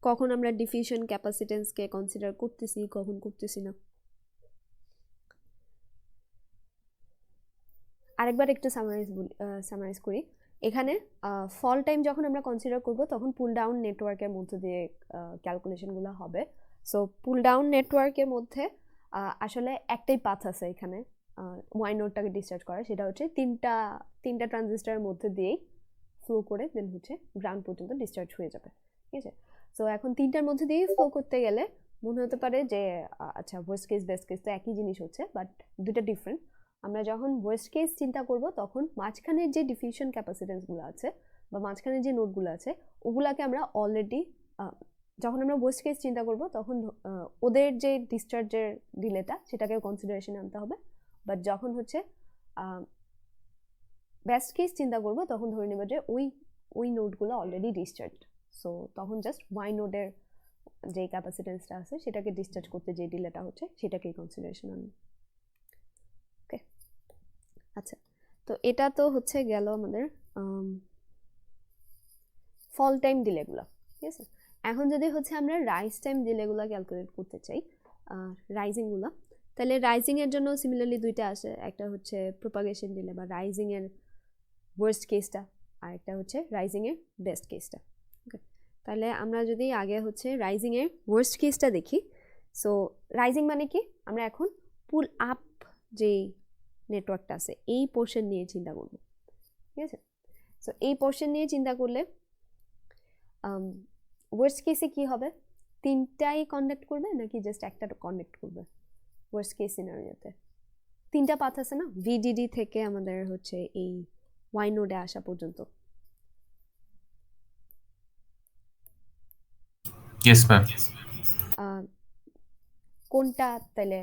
কখন আমরা ডিফিউশন ক্যাপাসিটেন্সকে কনসিডার করতেছি, কখন করতেছি না। আরেকবার একটু সামারাইজ করি। এখানে ফল টাইম যখন আমরা কনসিডার করব তখন পুল ডাউন নেটওয়ার্কের মধ্যে দিয়ে ক্যালকুলেশনগুলো হবে। সো পুল ডাউন নেটওয়ার্কের মধ্যে আসলে একটাই পাথ আছে এখানে ওয়াই নোডটাকে ডিসচার্জ করা, সেটা হচ্ছে তিনটা ট্রানজিস্টারের মধ্যে দিয়েই ফ্লো করে দেন হচ্ছে গ্রাউন্ড পর্যন্ত ডিসচার্জ হয়ে যাবে, ঠিক আছে। সো এখন 3টার মধ্যে দিয়েই ফ্লো করতে গেলে মনে হতে পারে যে আচ্ছা ওয়ার্স্ট কেস বেস্ট কেস তো একই জিনিস হচ্ছে, বাট দুটো ডিফারেন্ট। আমরা যখন ওয়ার্স্ট কেস চিন্তা করব তখন মাঝখানের যে ডিফিউশন ক্যাপাসিটেন্সগুলো আছে বা মাঝখানের যে নোডগুলো আছে ওগুলাকে আমরা অলরেডি, যখন আমরা ওয়ার্স্ট কেস চিন্তা করব তখন ওদের যে ডিসচার্জের ডিলেটা সেটাকে কনসিডারেশনে আনতে হবে। বাট যখন হচ্ছে বেস্ট কেস চিন্তা করব তখন ধরে নেব যে ওই নোডগুলো অলরেডি ডিসচার্জ, সো তখন জাস্ট ওয়াই নোডের যে ক্যাপাসিটেন্সটা আছে সেটাকে ডিসচার্জ করতে যে ডিলেটা হচ্ছে সেটাকেই কনসিডারেশন আনবে। ওকে, আচ্ছা, তো এটা তো হচ্ছে গেল আমাদের ফল টাইম ডিলেগুলো, ঠিক আছে। এখন যদি হচ্ছে আমরা রাইজ টাইম ডিলেগুলো ক্যালকুলেট করতে চাই, রাইজিংগুলো, তাহলে রাইজিংয়ের জন্য সিমিলারলি দুইটা আসে, একটা হচ্ছে প্রোপাগেশন ডিলে বা রাইজিংয়ের ওয়ার্স্ট কেসটা, আর একটা হচ্ছে রাইজিংয়ের বেস্ট কেসটা। ওকে, তাহলে আমরা যদি আগে হচ্ছে রাইজিংয়ের ওয়ার্স্ট কেসটা দেখি। সো রাইজিং মানে কি, আমরা এখন পুল আপ যেই নেটওয়ার্কটা আছে এই পোর্শন নিয়ে চিন্তা করব, ঠিক আছে। সো এই পোর্শন নিয়ে চিন্তা করলে ওয়ার্স্ট কেসে কি হবে, 3টাই কন্ডাক্ট করবে নাকি জাস্ট একটা কন্ডাক্ট করবে? ওয়ার্স্ট কেস সিনারিওতে 3টা পাথ আছে না, ভিডিডি থেকে আমাদের হচ্ছে এই ওয়াই নোডে আসা পর্যন্ত। Yes ma'am. কোনটা তাহলে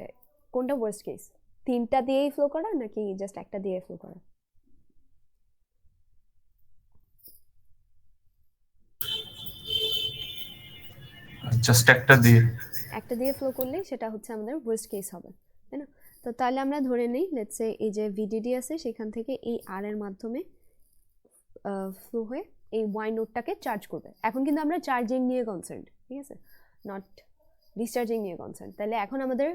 কোনটা ওয়ার্স্ট কেস, 3টা দিয়েই ফ্লো করা নাকি জাস্ট একটা দিয়ে ফ্লো করা? জাস্ট একটা দিয়ে ফ্লো করলেই সেটা হচ্ছে আমাদের ওয়ার্স্ট কেস হবে, তাই না? তো তাহলে আমরা ধরে নিই লেটস সে এই যে ভিডিডি আছে সেখান থেকে এই আর এর মাধ্যমে ফ্লো হয়ে এই ওয়াই নোডটাকে চার্জ করবে। এখন কিন্তু আমরা চার্জিং নিয়ে কনসার্ন, ঠিক আছে, নট ডিসচার্জিং নিয়ে কনসার্ন। তাহলে এখন আমাদের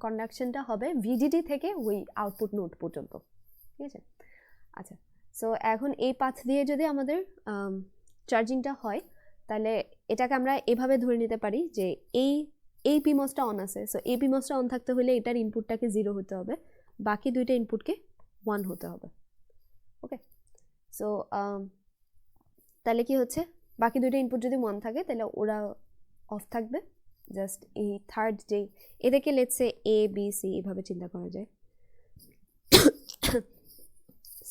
কন্ডাকশনটা হবে ভিডিডি থেকে ওই আউটপুট নোড পর্যন্ত, ঠিক আছে। আচ্ছা, সো এখন এই পাথ দিয়ে যদি আমাদের চার্জিংটা হয় তাহলে এটাকে আমরা এভাবে ধরে নিতে পারি যে এই পিমসটা অন আছে, সো এই পিমসটা অন থাকতে হলে এটার ইনপুটটাকে 0 হতে হবে, বাকি দুইটা ইনপুটকে 1 হতে হবে। ওকে, সো তাহলে কি হচ্ছে, বাকি দুইটা ইনপুট যদি 1 থাকে তাহলে ওরা অফ থাকবে, জাস্ট এই থার্ড যে এদেরকে let's say A B C এভাবে চিন্তা করা যায়।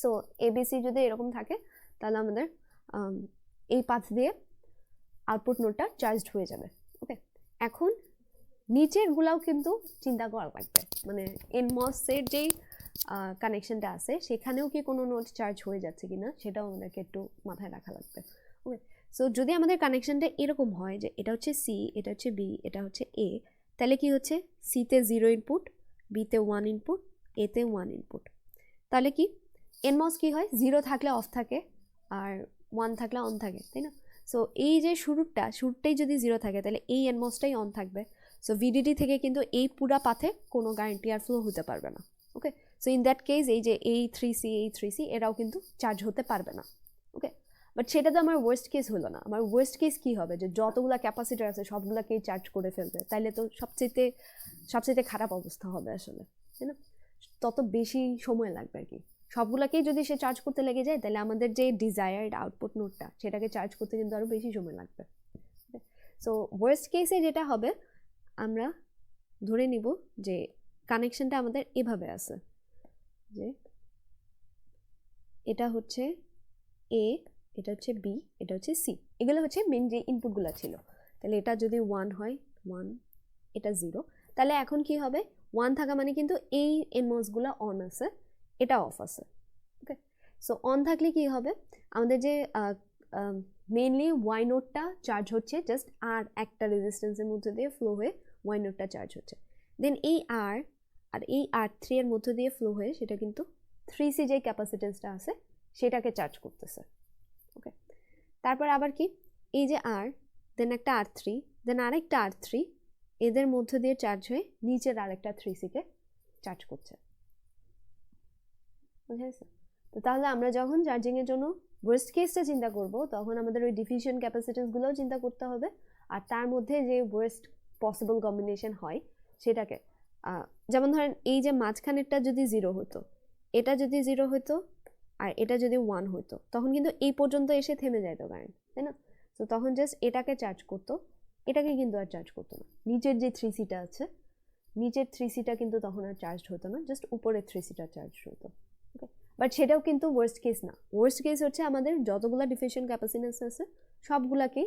সো এবিসি যদি এরকম থাকে তাহলে আমাদের এই পাথ দিয়ে আউটপুট নোডটা চার্জড হয়ে যাবে। ওকে, এখন নিচের গুলাও কিন্তু চিন্তা করা লাগবে, মানে এনমসের যেই কানেকশনটা আছে সেখানেও কি কোনো নোড চার্জ হয়ে যাচ্ছে কিনা সেটাও আমাদেরকে একটু মাথায় রাখা লাগবে। ওকে, সো যদি আমাদের কানেকশনটা এরকম হয় যে এটা হচ্ছে সি, এটা হচ্ছে বি, এটা হচ্ছে এ, তাহলে কি হচ্ছে সিতে 0 ইনপুট, বিতে 1 ইনপুট, এতে 1 ইনপুট। তাহলে কি এনমস কি হয়, 0 থাকলে অফ থাকে আর 1 থাকলে অন থাকে, তাই না? সো এই যে শুরুটাই যদি 0 থাকে তাহলে এই এনমসটাই অন থাকবে। সো ভিডিডি থেকে কিন্তু এই পুরা পাথে কোনো কারেন্ট আর ফ্লো হতে পারবে না। ওকে, সো ইন দ্যাট কেস এই যে এই 3C এরাও কিন্তু চার্জ হতে পারবে না। ওকে, বাট সেটা তো আমার ওয়ার্স্ট কেস হলো না। আমার ওয়ার্স্ট কেস কী হবে, যে যতগুলো ক্যাপাসিটার আছে সবগুলোকেই চার্জ করে ফেলবে, তাইলে তো সবচেয়ে খারাপ অবস্থা হবে আসলে, তাই না? তত বেশি সময় লাগবে আর কি। সবগুলোকেই যদি সে চার্জ করতে লেগে যায়, তাহলে আমাদের যে ডিজায়ার্ড আউটপুট নোডটা সেটাকে চার্জ করতে কিন্তু আরও বেশি সময় লাগবে। সো ওয়ার্স্ট কেসে যেটা হবে, আমরা ধরে নিব যে কানেকশনটা আমাদের এভাবে আছে, যে এটা হচ্ছে এ, এটা হচ্ছে বি, এটা হচ্ছে সি, এগুলো হচ্ছে মেন যে ইনপুটগুলো ছিল। তাহলে এটা যদি 1 হয় 1, এটা 0, তাহলে এখন কি হবে, 1 থাকা মানে কিন্তু এই এনমসগুলো অন আছে, এটা অফ আছে। ওকে, সো অন থাকলে কি হবে, আমাদের যে মেইনলি ওয়াই নোডটা চার্জ হচ্ছে জাস্ট আর একটা রেজিস্ট্যান্সের মধ্যে দিয়ে ফ্লো হয়ে ওয়াই নোডটা চার্জ হচ্ছে। দেন এই আর এই R3 এর মধ্যে দিয়ে ফ্লো হয়ে সেটা কিন্তু 3C যে ক্যাপাসিটেন্সটা আছে সেটাকে চার্জ করতেছে। ওকে, তারপর আবার কি, এই যে আর, দেন একটা R3, দেন আরেকটা R3, এদের মধ্যে দিয়ে চার্জ হয়ে নিচের আরেকটা 3C-কে চার্জ করছে। বুঝা গেছে? তো তাহলে আমরা যখন চার্জিংয়ের জন্য ওয়ার্স্ট কেসটা চিন্তা করব, তখন আমাদের ওই ডিফিউশন ক্যাপাসিটেন্সগুলোও চিন্তা করতে হবে, আর তার মধ্যে যে ওয়ার্স্ট পসিবল কম্বিনেশন হয় সেটাকে, যেমন ধরেন এই যে মাঝখানেরটা যদি 0 হতো, এটা যদি 0 হতো, আর এটা যদি 1 হতো, তখন কিন্তু এই পর্যন্ত এসে থেমে যেত কারেন্ট, তাই না? তো তখন জাস্ট এটাকে চার্জ করতো, এটাকে কিন্তু আর চার্জ করতো না। নিচের যে 3C-টা আছে, নিচের 3C-টা কিন্তু তখন আর চার্জ হতো না, জাস্ট উপরের 3C-টা চার্জ হতো। ওকে, বাট সেটাও কিন্তু ওয়ার্স্ট কেস না। ওয়ার্স্ট কেস হচ্ছে আমাদের যতগুলো ডিফিউশন ক্যাপাসিটেন্স আছে সবগুলাকেই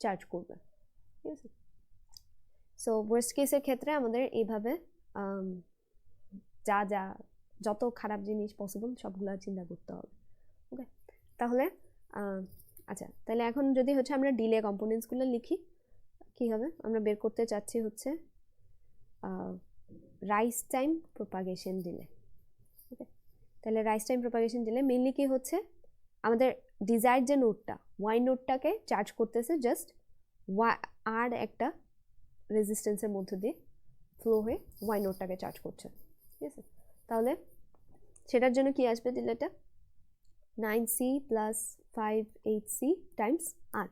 চার্জ করবে, ঠিক আছে? সো ওয়ার্স্ট কেসের ক্ষেত্রে আমাদের এইভাবে যত খারাপ জিনিস পসিবল সবগুলো চিন্তা করতে হবে। ওকে, তাহলে আচ্ছা, তাহলে এখন যদি হচ্ছে আমরা ডিলে কম্পোনেন্টসগুলো লিখি, কি হবে, আমরা বের করতে চাচ্ছি হচ্ছে রাইজ টাইম প্রপাগেশন ডিলে। ওকে, তাহলে rise time propagation delay mainly কি হচ্ছে, আমাদের ডিজায়ার্ড যে নোডটা, ওয়াই নোডটাকে চার্জ করতেছে জাস্ট আর একটা রেজিস্ট্যান্সের মধ্যে দিয়ে ফ্লো হয়ে ওয়াই নোডটাকে চার্জ করছে, ঠিক আছে? তাহলে সেটার জন্য কি আসবে ডিলেটা, 9C প্লাস 5/8C টাইমস আর।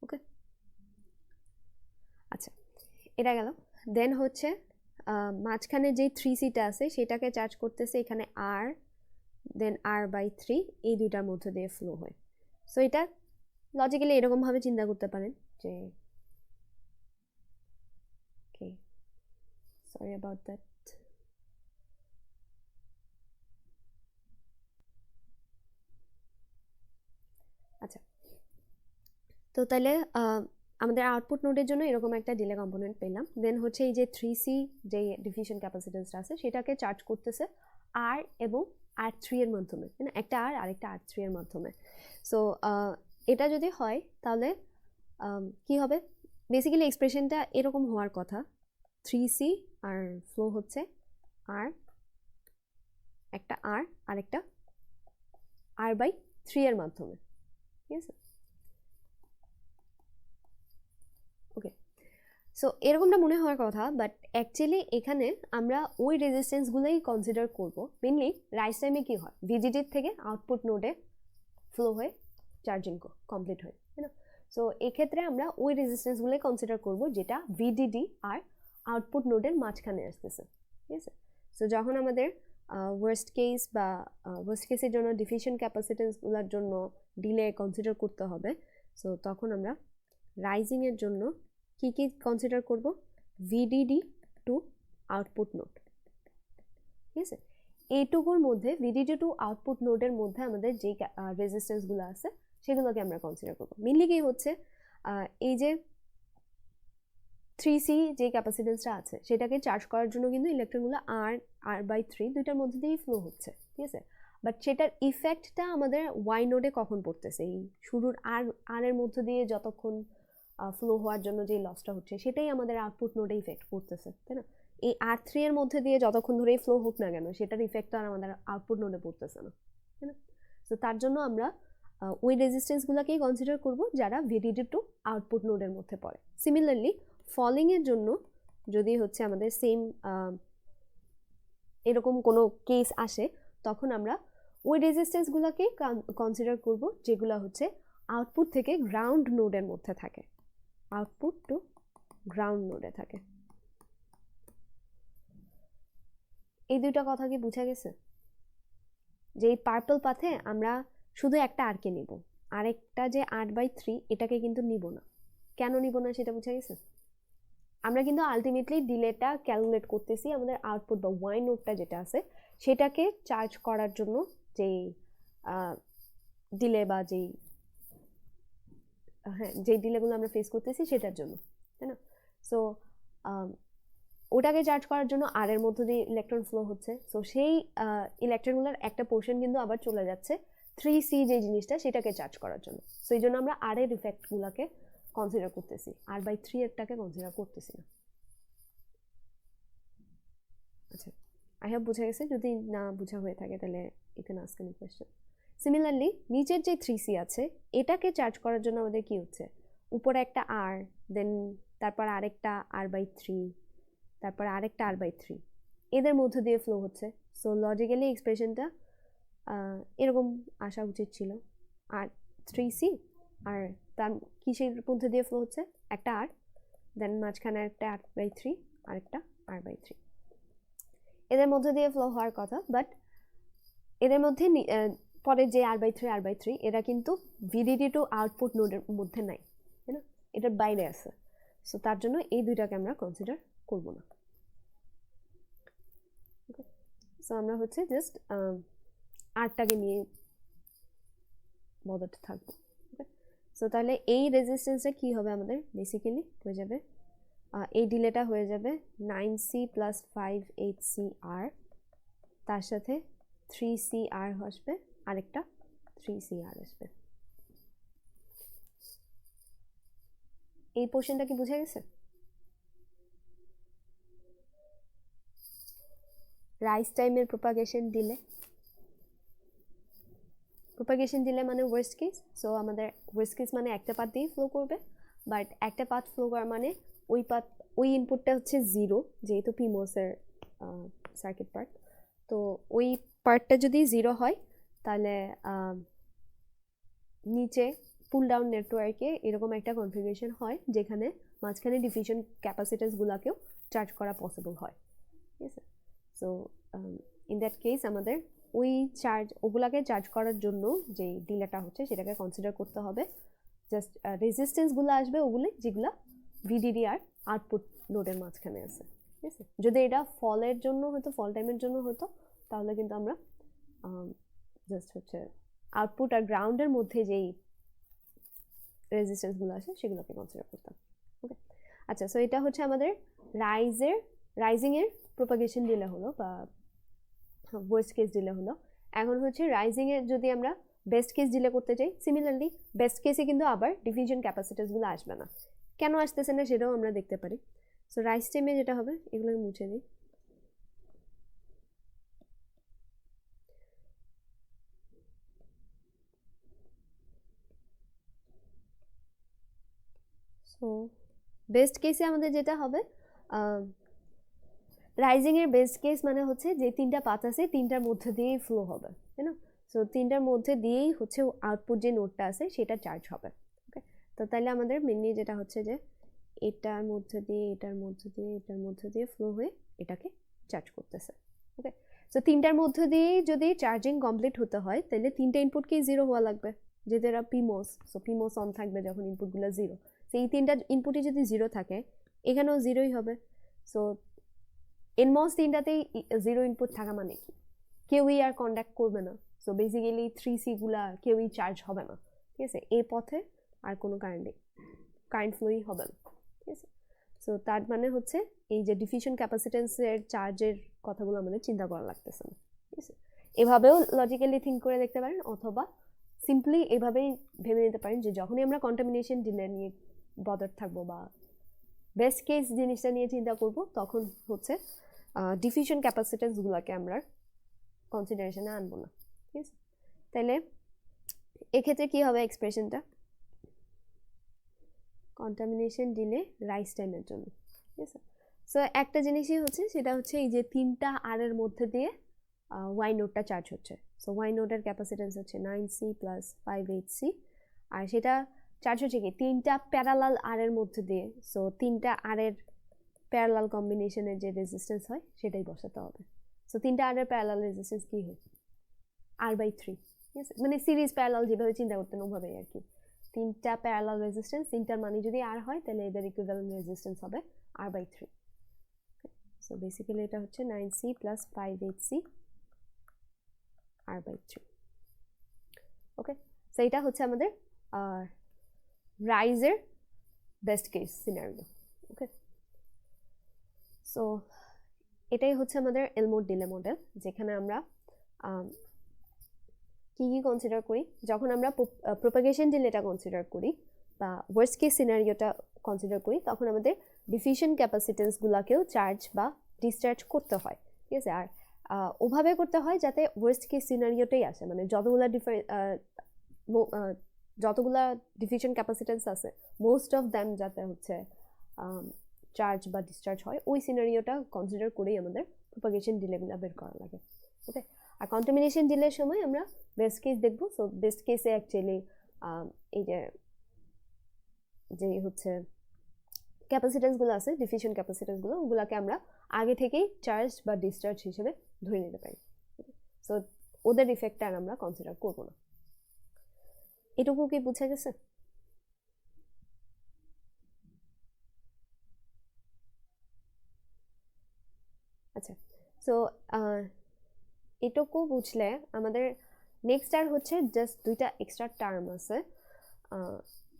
ওকে, আচ্ছা, এটা গেল। দেন হচ্ছে মাঝখানে যেই 3C-টা আছে সেটাকে চার্জ করতেছে এখানে আর, দেন R/3, এই দুইটার মধ্যে দিয়ে ফ্লো হয়। সো এটা লজিক্যালি এরকমভাবে চিন্তা করতে পারেন যে, ওকে, সরি অ্যাবাউট দ্যাট। আচ্ছা, তো তাহলে আমাদের আউটপুট নোডের জন্য এরকম একটা ডিলে কম্পোনেন্ট পেলাম। দেন হচ্ছে এই যে 3C যে ডিফিউশন ক্যাপাসিটেন্সটা আছে সেটাকে চার্জ করতেছে আর এবং R3 এর মাধ্যমে, তাই না? একটা আর আরেকটা R3 এর মাধ্যমে। সো এটা যদি হয় তাহলে কি হবে, বেসিক্যালি এক্সপ্রেশনটা এরকম হওয়ার কথা, 3C আর ফ্লো হচ্ছে আর, একটা আর আরেকটা R/3 এর মাধ্যমে, ঠিক আছে? ওকে, সো এরকমটা মনে হওয়ার কথা, বাট অ্যাকচুয়ালি এখানে আমরা ওই রেজিস্ট্যান্সগুলোই কনসিডার করব। মেনলি রাইজ টাইমে কী হয়, ভিডিডির থেকে আউটপুট নোডে ফ্লো হয়ে চার্জিং কমপ্লিট হয়, তাই না? সো এক্ষেত্রে আমরা ওই রেজিস্ট্যান্সগুলোই কনসিডার করব যেটা ভিডিডি আর আউটপুট নোডের মাঝখানে আসতেছে, ঠিক আছে? সো যখন আমাদের ওয়ার্স্ট কেস বা ওয়ার্স্ট কেসের জন্য ডিফিউশন ক্যাপাসিটেন্সগুলোর জন্য ডিলে কনসিডার করতে হবে, সো তখন আমরা রাইজিংয়ের জন্য কি কি কনসিডার করব, ভিডিডি টু আউটপুট নোড, ঠিক আছে? এইটুকুর মধ্যে ভিডিডি টু আউটপুট নোডের মধ্যে আমাদের যে রেজিস্ট্যান্সগুলো আছে সেগুলোকে আমরা কনসিডার করব। মেনলি কি হচ্ছে, এই যে 3C যে ক্যাপাসিটেন্সটা আছে সেটাকে চার্জ করার জন্য কিন্তু ইলেকট্রনগুলো R/3 দুইটার মধ্যে দিয়েই ফ্লো হচ্ছে, ঠিক আছে? বাট সেটার ইফেক্টটা আমাদের ওয়াই নোডে কখন পড়তেছে, এই শুরুর আর এর মধ্যে দিয়ে যতক্ষণ ফ্লো হওয়ার জন্য যে লসটা হচ্ছে সেটাই আমাদের আউটপুট নোডে ইফেক্ট করতেছে, তাই না? এই R3 এর মধ্যে দিয়ে যতক্ষণ ধরেই ফ্লো হোক না কেন সেটার ইফেক্ট আর আমাদের আউটপুট নোডে পড়তেছে না, তাই না? সো তার জন্য আমরা ওই রেজিস্ট্যান্সগুলোকেই কনসিডার করব যারা ভিডিডি টু আউটপুট নোডের মধ্যে পড়ে। সিমিলারলি ফলিংয়ের জন্য যদি হচ্ছে আমাদের সেম এরকম কোনো কেস আসে, তখন আমরা ওই রেজিস্ট্যান্সগুলোকেই কনসিডার করব যেগুলো হচ্ছে আউটপুট থেকে গ্রাউন্ড নোডের মধ্যে থাকে, আউটপুট টু গ্রাউন্ড নোডে থাকে। এই দুইটা কথা কি বোঝা গেছে? যে এই পার্পল পাথে আমরা শুধু একটা আরকে নিব, আরেকটা যে 8/3 এটাকে কিন্তু নিব না। কেন নিব না সেটা বোঝা গেছে? আমরা কিন্তু আলটিমেটলি ডিলেটা ক্যালকুলেট করতেছি আমাদের আউটপুট বা ওয়াই নোডটা যেটা আছে সেটাকে চার্জ করার জন্য যেই ডিলে বা যেই যেই ডিলেগুলো আমরা ফেস করতেছি সেটার জন্য, তাই না? সো ওটাকে চার্জ করার জন্য আর এর মধ্যে দিয়ে ইলেকট্রন ফ্লো হচ্ছে। সো সেই ইলেকট্রনগুলোর একটা পোর্শন কিন্তু আবার চলে যাচ্ছে 3C যে জিনিসটা সেটাকে চার্জ করার জন্য। সো এই জন্য আমরা আর এর ইফেক্টগুলোকে কনসিডার করতেছি, R/3 এরটাকে কনসিডার করতেছি না। আচ্ছা, আই হোপ বোঝা গেছে। যদি না বোঝা হয়ে থাকে তাহলে you can ask any question. Similarly নিচের যে 3C আছে এটাকে চার্জ করার জন্য আমাদের কি হচ্ছে, উপরে একটা R, দেন তারপর আরেকটা R/3, তারপর আরেকটা R/3, এদের মধ্য দিয়ে ফ্লো হচ্ছে। সো লজিক্যালি এক্সপ্রেশনটা এরকম আসা উচিত ছিল, আর 3C আর তার কিসের মধ্যে দিয়ে ফ্লো হচ্ছে, একটা R, দেন মাঝখানে একটা R/3, আরেকটা R/3, এদের মধ্যে দিয়ে ফ্লো হওয়ার কথা। বাট এদের মধ্যে পরে যে R/3 এরা কিন্তু ভিডিডি টু আউটপুট নোডের মধ্যে নাই, তাই না? এটার বাইরে আছে। সো তার জন্য এই দুইটাকে আমরা কনসিডার করব না। সো আমরা হচ্ছে জাস্ট আরটাকে নিয়ে বদলতে থাকবো। সো তাহলে এই রেজিস্ট্যান্সটা কি হবে আমাদের, বেসিক্যালি হয়ে যাবে এই ডিলেটা হয়ে যাবে 9C + 5/8CR, তার সাথে 3CR আসবে, আরেকটা 3CR আসবে। এই পোর্শনটা কি বুঝে গেছে? রাইজ টাইমের প্রপাগেশন ডিলে, প্রপাগেশন ডিলে মানে ওয়ার্স্ট কেস। সো আমাদের ওয়ার্স্ট কেস মানে একটা পাথ দিয়েই ফ্লো করবে, বাট একটা পাথ ফ্লো করার মানে ওই ইনপুটটা হচ্ছে 0, যেহেতু পিমোসের সার্কিট পার্ট। তো ওই পার্টটা যদি 0 হয় তাহলে নিচে পুল ডাউন নেটওয়ার্কে এরকম একটা কনফিগারেশন হয় যেখানে মাঝখানে ডিফিউশন ক্যাপাসিটেন্সগুলোকেও চার্জ করা পসিবল হয়, ঠিক আছে? সো ইন দ্যাট কেস আমাদের ওই ওগুলাকে চার্জ করার জন্য যে ডিলেটা হচ্ছে সেটাকে কনসিডার করতে হবে। জাস্ট রেজিস্ট্যান্সগুলো আসবে ওগুলি যেগুলো ভিডিডি আর আউটপুট নোডের মাঝখানে আছে, ঠিক আছে? যদি এটা ফলের জন্য হতো, ফল টাইমের জন্য হতো, তাহলে কিন্তু আমরা জাস্ট হচ্ছে আউটপুট আর গ্রাউন্ডের মধ্যে যেই রেজিস্ট্যান্সগুলো আসে সেগুলোকে কনসিডার করতাম। ওকে, আচ্ছা। সো এটা হচ্ছে আমাদের রাইজিংয়ের প্রপাগেশন ডিলে হলো বা ওয়ার্স্ট কেস ডিলে হলো। এখন হচ্ছে রাইজিংয়ের যদি আমরা বেস্ট কেস ডিলে করতে চাই, সিমিলারলি বেস্ট কেসে কিন্তু আবার ডিফিউশন ক্যাপাসিটেন্সগুলো আসবে না। কেন আসতেছে না সেটাও আমরা দেখতে পারি। সো রাইজ টাইমে যেটা হবে, এগুলোকে মুছে দিই। সো বেস্ট কেসে আমাদের যেটা হবে, রাইজিংয়ের বেস্ট কেস মানে হচ্ছে যে 3টা পাথ আছে 3টার মধ্যে দিয়েই ফ্লো হবে, তাই না? সো 3টার মধ্যে দিয়েই হচ্ছে আউটপুট যে নোডটা আছে সেটা চার্জ হবে। ওকে, তো তাহলে আমাদের মেনলি যেটা হচ্ছে যে এটার মধ্যে দিয়ে এটার মধ্যে দিয়ে এটার মধ্যে দিয়ে ফ্লো হয়ে এটাকে চার্জ করতেছে। ওকে, সো 3টার মধ্যে দিয়ে যদি চার্জিং কমপ্লিট হতে হয় তাহলে 3টা ইনপুটকেই 0 হওয়া লাগবে, যেহেতু এরা পিমোস। সো পিমোস অন থাকবে যখন ইনপুটগুলো 0। সো এই 3টা ইনপুটই যদি 0 থাকে এখানেও 0ই হবে। সো এনমস 3টাতেই 0 ইনপুট থাকা মানে কি, কেউই আর কন্ডাক্ট করবে না। সো বেসিক্যালি 3C গুলা কেউই চার্জ হবে না, ঠিক আছে? এই পথে আর কোনো কারেন্ট ফ্লোই হবে না, ঠিক আছে? সো তার মানে হচ্ছে এই যে ডিফিউশন ক্যাপাসিটেন্সের চার্জের কথাগুলো আমাদের চিন্তা করা লাগতেছে না, ঠিক আছে? এভাবেও লজিক্যালি থিঙ্ক করে দেখতে পারেন, অথবা সিম্পলি এভাবেই ভেবে নিতে পারেন যে যখনই আমরা কন্টামিনেশন ডিলে নিয়ে বদার থাকবো বা বেস্ট কেস জিনিসটা নিয়ে চিন্তা করব, তখন হচ্ছে ডিফিউশন ক্যাপাসিটেন্সগুলোকে আমরা কনসিডারেশনে আনবো না, ঠিক আছে? তাহলে এক্ষেত্রে কি হবে এক্সপ্রেশনটা, কন্টামিনেশন ডিলে রাইজ টাইমের জন্য, ঠিক আছে? সো একটা জিনিসই হচ্ছে, সেটা হচ্ছে এই যে 3টা আর এর মধ্যে দিয়ে ওয়াই নোডটা চার্জ হচ্ছে। সো ওয়াই নোডের ক্যাপাসিটেন্স হচ্ছে 9C প্লাস 5Hc, আর সেটা চার্জ হচ্ছে কি 3টা প্যারালাল আর এর মধ্যে দিয়ে। সো 3টা আর এর প্যারালাল কম্বিনেশনের যে রেজিস্ট্যান্স হয় সেটাই বসাতে হবে। সো 3টা আর এর প্যারালাল রেজিস্ট্যান্স কি হয়? R/3, ঠিক আছে, মানে সিরিজ প্যারালাল যেভাবে চিন্তা করতেন ওভাবেই আর কি। 3টা প্যারালাল রেজিস্ট্যান্স, 3টার মানে যদি আর হয় তাহলে এদের ইকুইভ্যালেন্ট রেজিস্ট্যান্স হবে R/3। সো বেসিক্যালি এটা হচ্ছে 9C প্লাস 5Hc R/3। ওকে, সো এটা হচ্ছে আমাদের রাইজের বেস্ট কেস সিনারিও। ওকে, সো এটাই হচ্ছে আমাদের এলমোর ডিলে মডেল, যেখানে আমরা কি কি কনসিডার করি যখন আমরা প্রোপাগেশন ডিলেটা কনসিডার করি বা ওয়ার্স্ট কেস সিনারিওটা কনসিডার করি, তখন আমাদের ডিফিউশন ক্যাপাসিটেন্সগুলোকেও চার্জ বা ডিসচার্জ করতে হয়, ঠিক আছে। আর ওভাবে করতে হয় যাতে ওয়ার্স্ট কেস সিনারিওটাই আসে, মানে যতগুলা ডিফিউশন ক্যাপাসিটেন্স আছে মোস্ট অফ দ্যাম যাতে হচ্ছে চার্জ বা ডিসচার্জ হয়, ওই সিনারিওটা কনসিডার করেই আমাদের প্রোপাগেশন ডিলেগুলো বের করা লাগে। ওকে, আর কন্টামিনেশন ডিলের সময় আমরা বেস্ট কেস দেখবো। সো বেস্ট কেসে অ্যাকচুয়ালি এই যে হচ্ছে ক্যাপাসিটেন্সগুলো আছে, ডিফিউশন ক্যাপাসিটেন্সগুলো, ওগুলোকে আমরা আগে থেকেই চার্জ বা ডিসচার্জ হিসেবে ধরে নিতে পারি। সো ওদের ইফেক্টটা আর আমরা কনসিডার করবো না। এটুকু কি বুঝা গেছে? আচ্ছা, সো এটুকু বুঝলে আমাদের নেক্সট আর হচ্ছে জাস্ট দুইটা এক্সট্রা টার্ম আছে,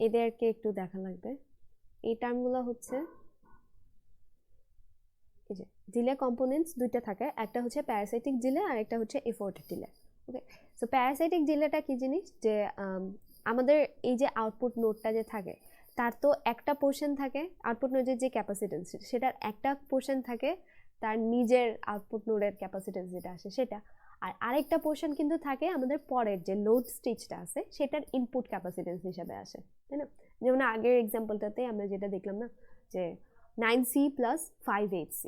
এদেরকে একটু দেখা লাগবে। এই টার্মগুলো হচ্ছে এই যে ডিলে কম্পোনেন্টস দুইটা থাকে, একটা হচ্ছে প্যারাসাইটিক ডিলে আর একটা হচ্ছে effort delay. Okay, so parasitic ডিলেটা কি জিনিস, যে আমাদের এই যে আউটপুট নোডটা যে থাকে তার তো একটা পোর্শন থাকে, আউটপুট নোডের যে ক্যাপাসিটেন্স সেটার একটা পোর্শন থাকে তার নিজের আউটপুট নোডের ক্যাপাসিটেন্স যেটা আসে সেটা, আর আরেকটা পোর্শন কিন্তু থাকে আমাদের পরের যে লোড স্টেজটা আছে সেটার ইনপুট ক্যাপাসিটেন্স হিসাবে আসে, তাই না? যেমন আগের এক্সাম্পলটাতে আমরা যেটা দেখলাম না, যে 9C প্লাস 5Hc,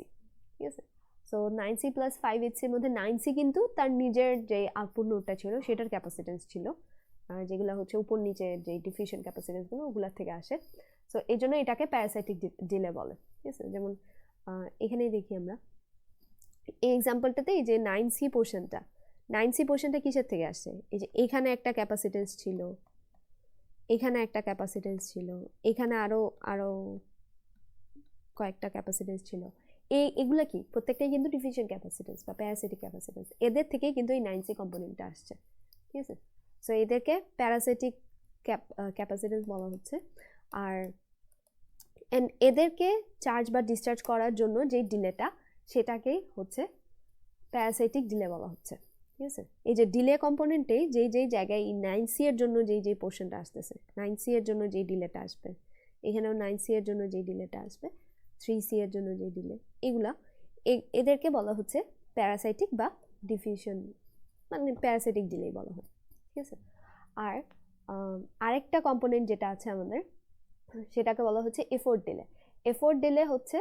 ঠিক আছে। সো 9C প্লাস 5Hc এর মধ্যে 9C কিন্তু তার নিজের যে আউটপুট নোডটা ছিল সেটার ক্যাপাসিটেন্স ছিল, আর যেগুলো হচ্ছে উপর নিচে যে ডিফিউশন ক্যাপাসিটেন্সগুলো ওগুলোর থেকে আসে। সো এই জন্য এটাকে প্যারাসাইটিক ডিলে বলে, ঠিক আছে। যেমন এখানেই দেখি আমরা এই এক্সাম্পলটাতে এই যে 9C পোর্শনটা কিসের থেকে আসছে, এই যে এখানে একটা ক্যাপাসিটেন্স ছিল, এখানে একটা ক্যাপাসিটেন্স ছিল, এখানে আরো কয়েকটা ক্যাপাসিটেন্স ছিল, এগুলা কি প্রত্যেকটাই কিন্তু ডিফিউশন ক্যাপাসিটেন্স বা প্যারাসাইটিক ক্যাপাসিটেন্স, এদের থেকেই কিন্তু এই 9C কম্পোনেন্টটা আসছে, ঠিক আছে। সো এদেরকে প্যারাসাইটিক ক্যাপাসিটেন্স বলা হচ্ছে। আর এদেরকে চার্জ বা ডিসচার্জ করার জন্য যে ডিলেটা সেটাকেই হচ্ছে প্যারাসাইটিক ডিলে বলা হচ্ছে, ঠিক আছে। এই যে ডিলে কম্পোনেন্টে যেই জায়গায় এই 9C এর জন্য যেই পোর্শনটা আসতেছে, 9C এর জন্য যেই ডিলেটা আসবে, এখানেও 9C এর জন্য যেই ডিলেটা আসবে, 3C এর জন্য যেই ডিলে, এগুলা এদেরকে বলা হচ্ছে প্যারাসাইটিক বা ডিফিউশন, মানে প্যারাসাইটিক ডিলেই বলা হয়, ঠিক আছে। আর আরেকটা কম্পোনেন্ট যেটা আছে আমাদের সেটাকে বলা হচ্ছে এফোর্ট ডিলে। এফোর্ট ডিলে হচ্ছে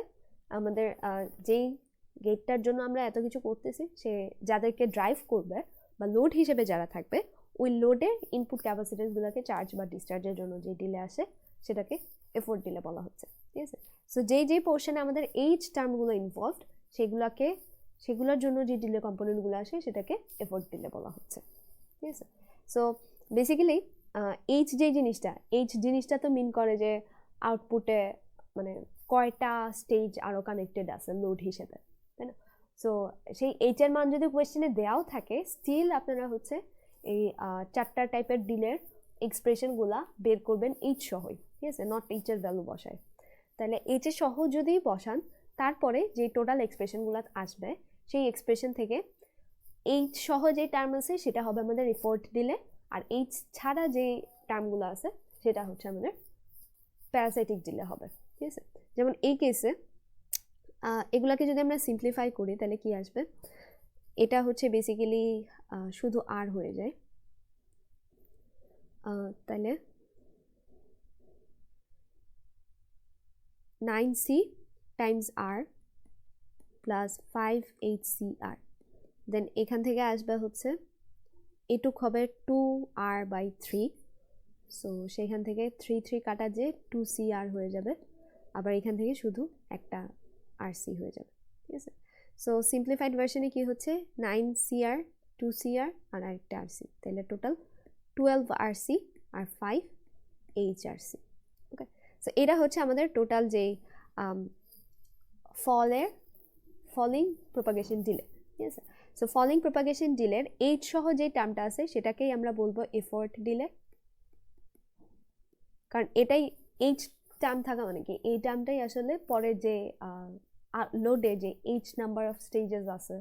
আমাদের যেই গেটটার জন্য আমরা এত কিছু করতেছি, সে যাদেরকে ড্রাইভ করবে বা লোড হিসেবে যারা থাকবে, ওই লোডের ইনপুট ক্যাপাসিটেন্সগুলোকে চার্জ বা ডিসচার্জের জন্য যে ডিলে আসে সেটাকে এফোর্ট ডিলে বলা হচ্ছে, ঠিক আছে। সো যেই পোর্শনে আমাদের এইচ টার্মগুলো ইনভলভড সেগুলোর জন্য যে ডিলে কম্পোনেন্টগুলো আসে সেটাকে এফোর্ট ডিলে বলা হচ্ছে, ঠিক আছে। সো বেসিক্যালি এইচ জিনিসটা তো মিন করে যে আউটপুটে মানে কয়টা স্টেজ আরও কানেক্টেড আছে লোড হিসেবে, তাই না? সো সেই এইচ এর মান যদি কোয়েশ্চেনে দেওয়াও থাকে, স্টিল আপনারা হচ্ছে এই 4টা টাইপের ডিলের এক্সপ্রেশনগুলা বের করবেন এইচ সহই, ঠিক আছে, নট এইচ এর ভ্যালু বসায়। তাহলে এইচ এর সহ যদি বসান, তারপরে যে টোটাল এক্সপ্রেশনগুলো আসবে সেই এক্সপ্রেশন থেকে এইচ সহ যে টার্ম আছে সেটা হবে আমাদের এফোর্ট ডিলে, আর এইচ ছাড়া যে টার্মগুলো আছে সেটা হচ্ছে আমাদের প্যারাসাইটিক ডিলে হবে, ঠিক আছে। যেমন এই কেসে এগুলাকে যদি আমরা সিম্পলিফাই করি তাহলে কি আসবে, এটা হচ্ছে বেসিক্যালি শুধু আর হয়ে যায়, তাহলে 9C টাইমস আর প্লাস 5HCR দেন এখান থেকে আসবে হচ্ছে এটুক হবে 2r/3, সো সেখান থেকে 3 কাটা যে 2cr হয়ে যাবে, আবার এখান থেকে শুধু একটা rc হয়ে যাবে, ঠিক আছে। সো সিম্পলিফাইড ভার্সনে কি হচ্ছে 9cr 2cr আর একটা rc, তাহলে টোটাল 12rc আর 5hrc। ওকে, সো এটা হচ্ছে আমাদের টোটাল যেই ফলিং প্রপাগেশন ডিলে, ঠিক আছে। সো ফলিং প্রপাগেশন ডিলের এইচ সহ যে টার্মটা আছে সেটাকেই আমরা বলবো এফোর্ট ডিলে, কারণ এটাই এইচ টার্ম থাকা মানে কি এই টার্মটাই আসলে পরে যে লোডে যে এইচ নাম্বার অফ স্টেজেস আছে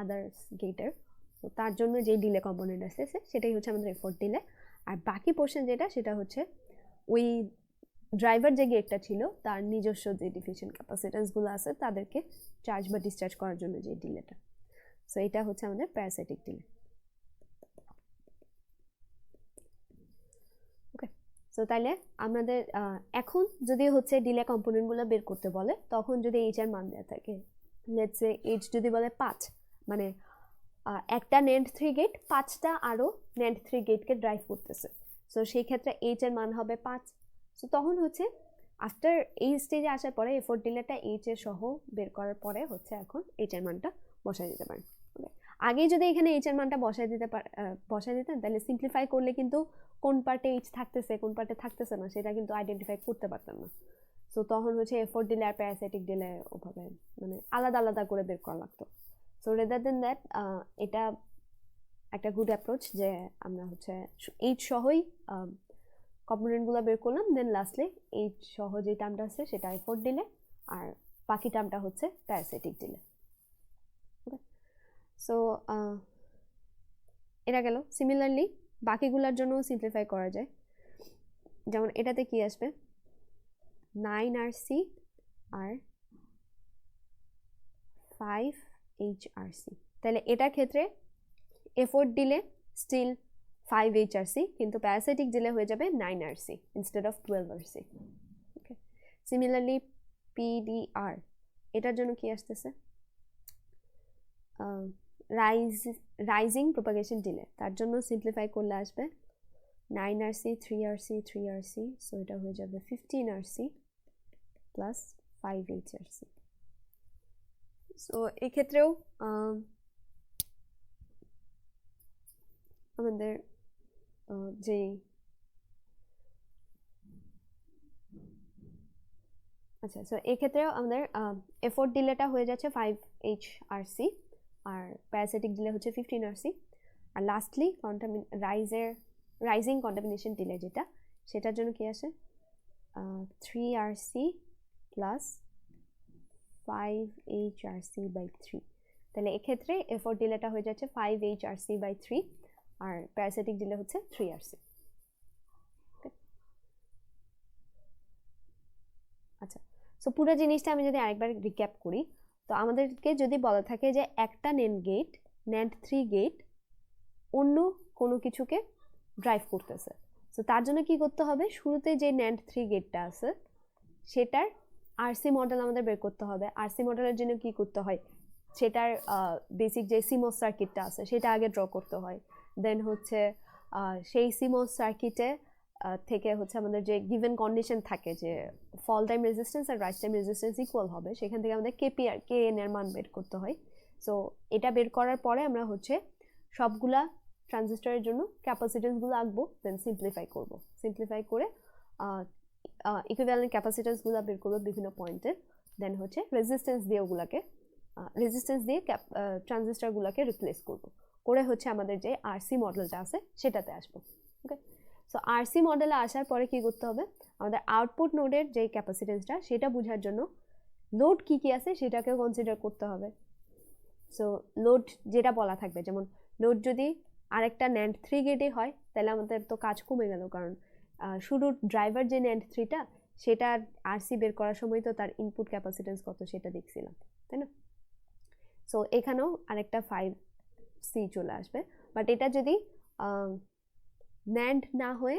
আদার্স গেটের, তো তার জন্য যে ডিলে কম্পোনেন্ট আছে সেটাই হচ্ছে আমাদের এফোর্ট ডিলে। আর বাকি পোর্শন যেটা সেটা হচ্ছে ওই ড্রাইভার যে গেটটা ছিল তার নিজস্ব যে ডিফিউশন ক্যাপাসিটেন্সগুলো আছে তাদেরকে চার্জ বা ডিসচার্জ করার জন্য যে ডিলেটা, সো এটা হচ্ছে আমাদের প্যারাসাইটিক ডিলে। ওকে, সো তাইলে আমাদের এখন যদি হচ্ছে ডিলে কম্পোনেন্টগুলো বের করতে বলে, তখন যদি এইচ এর মান দেওয়া থাকে, লেটস সে এইচ যদি বলে 5, মানে একটা NAND 3 গেট 5টা আরও NAND 3 গেটকে ড্রাইভ করতেছে, সো সেই ক্ষেত্রে এইচ এর মান হবে 5। সো তখন হচ্ছে আফটার এই স্টেজে আসার পরে এফোর্ট ডিলেটা এইচ এর সহ বের করার পরে হচ্ছে এখন এইচ এর মানটা বসাই দিতে পারেন। আগে যদি এখানে এইচ এর মানটা বসাই দিতেন তাহলে সিম্পলিফাই করলে কিন্তু কোন পার্টে এইচ থাকতেছে কোন পার্টে থাকতেছে না সেটা কিন্তু আইডেন্টিফাই করতে পারতাম না। সো তখন হচ্ছে এফোর্ট ডিলে আর প্যারাসাইটিক ডিলে ওভাবে মানে আলাদা আলাদা করে বের করা লাগতো। সো রেদার দেন দ্যাট এটা একটা গুড অ্যাপ্রোচ যে আমরা হচ্ছে এইচ সহই কম্পোনেন্টগুলো বের করলাম, দেন লাস্টলি এইচ সহ যে টার্মটা আছে সেটা এফোর্ট ডিলে আর বাকি টার্মটা হচ্ছে প্যারাসাইটিক ডিলে। ওকে, সো এটা গেল। সিমিলারলি বাকিগুলোর জন্য সিম্পলিফাই করা যায়, যেমন এটাতে কি আসবে 9rc আর 5hrc, তাহলে এটার ক্ষেত্রে এফোর্ট ডিলে স্টিল 5hrc, কিন্তু প্যারাসাইটিক ডিলে হয়ে যাবে 9rc instead of 12rc। Okay, similarly PDR এটার জন্য কি আসতেছে রাইজিং প্রপাগেশন ডিলে, তার জন্য সিম্পলিফাই করলে আসবে 9rc 3rc 3rc, সো এটা হয়ে যাবে 15rc প্লাস 5hrc। সো এক্ষেত্রেও আমাদের যে আচ্ছা, সো এক্ষেত্রেও আমাদের এফোর্ট ডিলেটা হয়ে যাচ্ছে 5hrc আর প্যারাসাইটিক ডিলে হচ্ছে 15rc, আর লাস্টলি রাইজিং কন্টামিনেশন ডিলে যেটা সেটার জন্য কি আসে 3rc প্লাস 5hrc/3, তাহলে এক্ষেত্রে এফোর্ট ডিলেটা হয়ে যাচ্ছে 5hrc/3 আর প্যারাসাইটিক ডিলে হচ্ছে 3rc। আচ্ছা, সো পুরো জিনিসটা আমি যদি আরেকবার রিক্যাপ করি, তো আমাদেরকে যদি বলা থাকে যে একটা NAND 3 গেট অন্য কোনো কিছুকে ড্রাইভ করতেছে, সো তার জন্য কি করতে হবে, শুরুতে যে NAND 3 গেটটা আছে সেটার আরসি মডেল আমাদের বের করতে হবে। আরসি মডেলের জন্য কি করতে হয়, সেটার বেসিক যে সিমস সার্কিটটা আছে সেটা আগে ড্র করতে হয়, দেন হচ্ছে সেই সিমস সার্কিটে থেকে হচ্ছে আমাদের যে গিভেন কন্ডিশন থাকে যে ফল টাইম রেজিস্ট্যান্স আর রাইজ টাইম রেজিস্ট্যান্স ইকুয়াল হবে, সেখান থেকে আমাদের KN এর মান বের করতে হয়। সো এটা বের করার পরে আমরা হচ্ছে সবগুলা ট্রানজিস্টরের জন্য ক্যাপাসিটেন্সগুলো আঁকবো, দেন সিম্পলিফাই করব, সিম্পলিফাই করে ইকুইভ্যালেন্ট ক্যাপাসিটেন্সগুলো বের করবো বিভিন্ন পয়েন্টে, দেন হচ্ছে রেজিস্ট্যান্স দিয়ে ট্রানজিস্টরগুলোকে রিপ্লেস করবো, করে হচ্ছে আমাদের যে আরসি মডেলটা আছে সেটাতে আসবো। ওকে, সো আরসি মডেলে আসার পরে কি করতে হবে, আমাদের আউটপুট নোডের যে ক্যাপাসিটেন্সটা সেটা বোঝার জন্য লোড কি কি আছে সেটাকেও কনসিডার করতে হবে। সো লোড যেটা বলা থাকবে, যেমন লোড যদি আরেকটা NAND 3 গেটে হয় তাহলে আমাদের তো কাজ কমে গেল, কারণ শুধু ড্রাইভার যে NAND 3টা সেটার আরসি বের করার সময় তো তার ইনপুট ক্যাপাসিটেন্স কত সেটা দেখছিলাম, তাই না। সো এখানেও আরেকটা 5C চলে আসবে, বাট এটা যদি NAND না হয়ে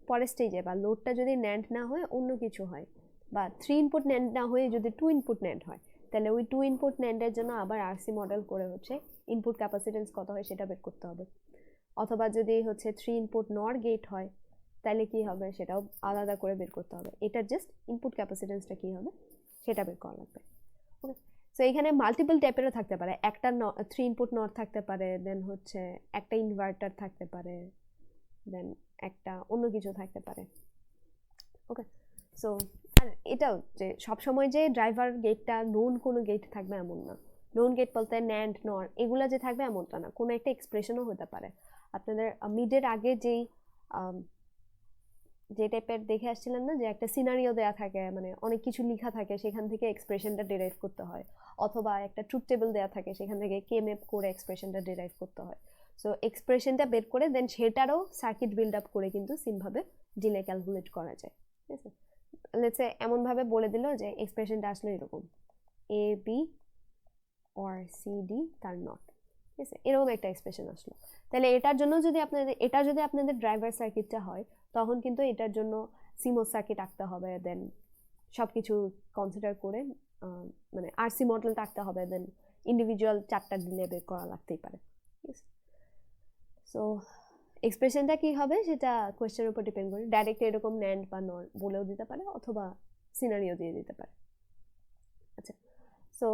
পরের স্টেজে বা লোডটা যদি NAND না হয়ে অন্য কিছু হয়, বা 3 ইনপুট NAND না হয়ে যদি 2 ইনপুট NAND হয়, তাহলে ওই 2 ইনপুট NAND এর জন্য আবার আরসি মডেল করে হচ্ছে ইনপুট ক্যাপাসিটেন্স কত হয় সেটা বের করতে হবে, অথবা যদি হচ্ছে 3 ইনপুট নর গেট হয় তাহলে কি হবে সেটাও আলাদা করে বের করতে হবে। এটার জাস্ট ইনপুট ক্যাপাসিটেন্সটা কি হবে সেটা বের করা লাগবে। ওকে, সো এখানে মাল্টিপল টাইপেরও থাকতে পারে, একটা 3 ইনপুট নর থাকতে পারে, দেন হচ্ছে একটা ইনভার্টার থাকতে পারে, দেন একটা অন্য কিছু থাকতে পারে। ওকে, সো আর এটাও যে সবসময় যে ড্রাইভার গেটটা নোন কোনো গেট থাকবে এমন না। নোন গেট বলতে ন্যান্ড নর এগুলা যে থাকবে এমনটা না, কোনো একটা এক্সপ্রেশনও হতে পারে। আপনাদের মিডের আগে যেই যে টাইপের দেখে আসছিলেন না যে একটা সিনারিও দেয়া থাকে, মানে অনেক কিছু লেখা থাকে, সেখান থেকে এক্সপ্রেশনটা ডিরাইভ করতে হয়, অথবা একটা ট্রুথ টেবিল দেয়া থাকে সেখান থেকে কে ম্যাপ করে এক্সপ্রেশনটা ডিরাইভ করতে হয়। সো এক্সপ্রেশনটা বের করে দেন সেটারও সার্কিট বিল্ড আপ করে কিন্তু সিমভাবে ডিলে ক্যালকুলেট করা যায়। ঠিক আছে, লেটস সে এমন ভাবে বলে দিল যে এক্সপ্রেশনটা আসলে এরকম A be or C D তার নট, ঠিক আছে, এরকম একটা এক্সপ্রেশন আসলো। তাহলে এটার জন্য যদি আপনাদের ড্রাইভার সার্কিটটা হয় তখন কিন্তু এটার জন্য সিমোস সার্কিট আঁকতে হবে, দেন সব কিছু কনসিডার করে মানে আরসি মডেল আঁকতে হবে, দেন ইন্ডিভিজুয়াল 4টা ডিলে বের করা লাগতেই পারে। ঠিক আছে, সো এক্সপ্রেশনটা কি হবে সেটা কোয়েশ্চেনের উপর ডিপেন্ড করে, ডাইরেক্ট এরকম ন্যান্ড বা নর বলেও দিতে পারে অথবা সিনারিও দিয়ে দিতে পারে। আচ্ছা, সো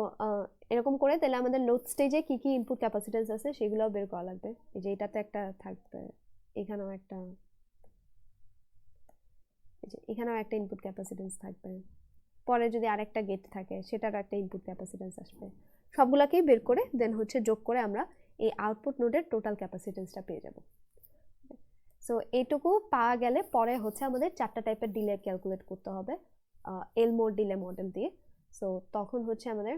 এরকম করে তাহলে আমাদের লোড স্টেজে কি কি ইনপুট ক্যাপাসিটেন্স আছে সেগুলোও বের করা লাগবে। এই যে এটাতে একটা থাকবে, এখানেও একটা ইনপুট ক্যাপাসিটেন্স থাকবে, পরে যদি আরেকটা গেট থাকে সেটারও একটা ইনপুট ক্যাপাসিটেন্স আসবে। সবগুলোকেই বের করে দেন হচ্ছে যোগ করে আমরা এই আউটপুট নোডের টোটাল ক্যাপাসিটেন্সটা পেয়ে যাব। সো এইটুকু পাওয়া গেলে পরে হচ্ছে আমাদের 4টা টাইপের ডিলে ক্যালকুলেট করতে হবে এলমোর ডিলে মডেল দিয়ে। সো তখন হচ্ছে আমাদের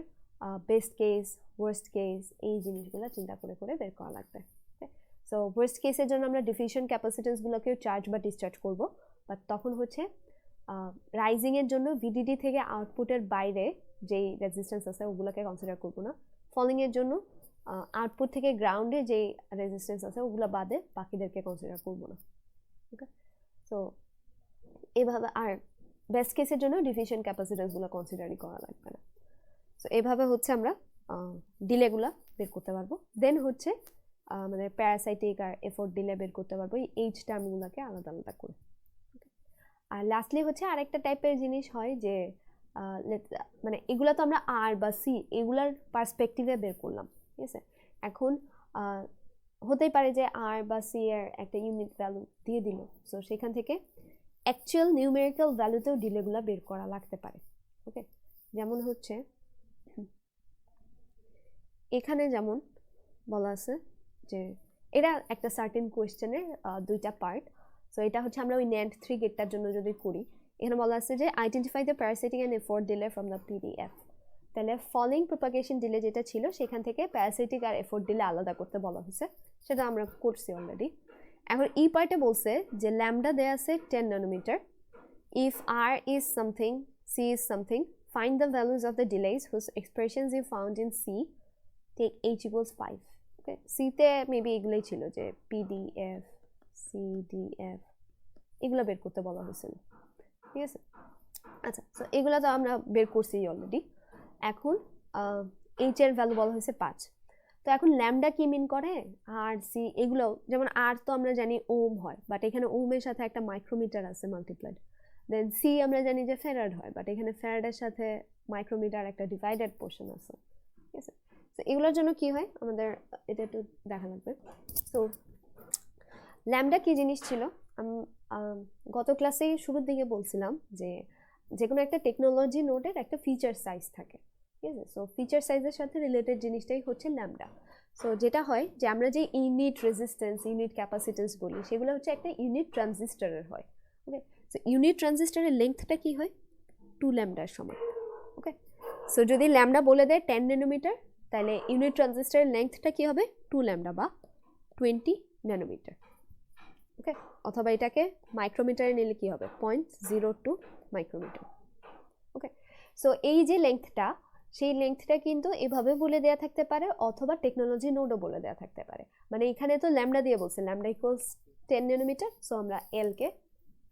বেস্ট কেস, ওয়ার্স্ট কেস এই জিনিসগুলো চিন্তা করে করে বের করা লাগবে। সো ওয়ার্স্ট কেসের জন্য আমরা ডিফিউশন ক্যাপাসিটেন্সগুলোকেও চার্জ বা ডিসচার্জ করব, বাট তখন হচ্ছে রাইজিংয়ের জন্য ভিডিডি থেকে আউটপুটের বাইরে যেই রেজিস্ট্যান্স আছে ওগুলোকে কনসিডার করব না, ফলিংয়ের জন্য আউটপুট থেকে গ্রাউন্ডে যেই রেজিস্ট্যান্স আছে ওগুলো বাদে বাকিদেরকে কনসিডার করব না। ওকে, সো এভাবে, আর বেস্ট কেসের জন্য ডিফিউশন ক্যাপাসিটেন্সগুলো কনসিডারই করা লাগবে না। সো এভাবে হচ্ছে আমরা ডিলেগুলো বের করতে পারবো। দেন হচ্ছে আমাদের প্যারাসাইটিক আর এফোর্ট ডিলে বের করতে পারবো এই এইচ টার্মগুলোকে আলাদা আলাদা করে। আর লাস্টলি হচ্ছে আরেকটা টাইপের জিনিস হয় যে মানে এগুলো তো আমরা আর বা সি এগুলার পার্সপেক্টিভে বের করলাম, ঠিক আছে। এখন হতেই পারে যে আর বা সি এর একটা ইউনিট ভ্যালু দিয়ে দিল, সো সেখান থেকে অ্যাকচুয়াল নিউমেরিক্যাল ভ্যালুতেও ডিলেগুলো বের করা লাগতে পারে। ওকে, যেমন হচ্ছে এখানে যেমন বলা আছে যে এটা একটা সার্টেন কোয়েশ্চেনের 2টা পার্ট। সো এটা হচ্ছে আমরা ওই NAND 3 গেটটার জন্য যদি করি, এখানে বলা আছে যে identify the parasitic and effort delay from the PDF. তাহলে ফলিং প্রপাগেশন ডিলে যেটা ছিল সেখান থেকে প্যারাসিটিক আর এফোর্ট ডিলে আলাদা করতে বলা হয়েছে, সেটা আমরা করছি অলরেডি। এখন এই পার্টে বলছে যে ল্যামডা দেয়া আছে 10 nanometre, if R is something, C is something, find the values of the delays whose expressions you found in C, take h equals 5। Okay, সিতে মেবি এগুলোই ছিল যে পিডিএফ, সিডিএফ এগুলো বের করতে বলা হয়েছিল, ঠিক আছে। আচ্ছা, সো এগুলো তো আমরা বের করছি অলরেডি। এখন এইচ এর ভ্যালু বলা হয়েছে 5। তো এখন ল্যামডা কি মিন করে, আর সি এগুলো, যেমন আর তো আমরা জানি ওম হয়, বাট এখানে ওমের সাথে একটা মাইক্রোমিটার আছে মাল্টিপ্লাইড। দেন সি আমরা জানি যে ফ্যারাড হয়, বাট এখানে ফ্যারাডের সাথে মাইক্রোমিটার একটা ডিভাইডেড পোর্শন আছে, ঠিক আছে। তো এগুলোর জন্য কি হয় আমাদের এটা একটু দেখা লাগবে। সো ল্যামডা কি জিনিস ছিল, গত ক্লাসে শুরুর দিকে বলছিলাম যে যে কোনো একটা টেকনোলজি নোডের একটা ফিচার সাইজ থাকে, ঠিক আছে। সো ফিচার সাইজের সাথে রিলেটেড জিনিসটাই হচ্ছে ল্যামডা। সো যেটা হয় যে আমরা যে ইউনিট রেজিস্ট্যান্স, ইউনিট ক্যাপাসিটেন্স বলি সেগুলো হচ্ছে একটা ইউনিট ট্রানজিস্টরের হয়। ওকে, সো ইউনিট ট্রানজিস্টরের লেন্থটা কি হয় 2 ল্যামডার সমান। ওকে, সো যদি ল্যামডা বলে দেয় 10 ন্যানোমিটার, তাহলে ইউনিট ট্রানজিস্টরের লেন্থটা কি হবে 2 ল্যামডা বা 20 ন্যানোমিটার। ওকে, অথবা এটাকে মাইক্রোমিটারে নিলে কি হবে 0.02 মাইক্রোমিটার। ওকে, সো এই যে লেন্থটা, সেই লেন্থটা কিন্তু এভাবে বলে দেওয়া থাকতে পারে অথবা টেকনোলজি নোডও বলে দেওয়া থাকতে পারে। মানে এখানে তো ল্যামডা দিয়ে বলছে ল্যামডা ইকুয়ালস 10 ন্যানোমিটার, সো আমরা এল কে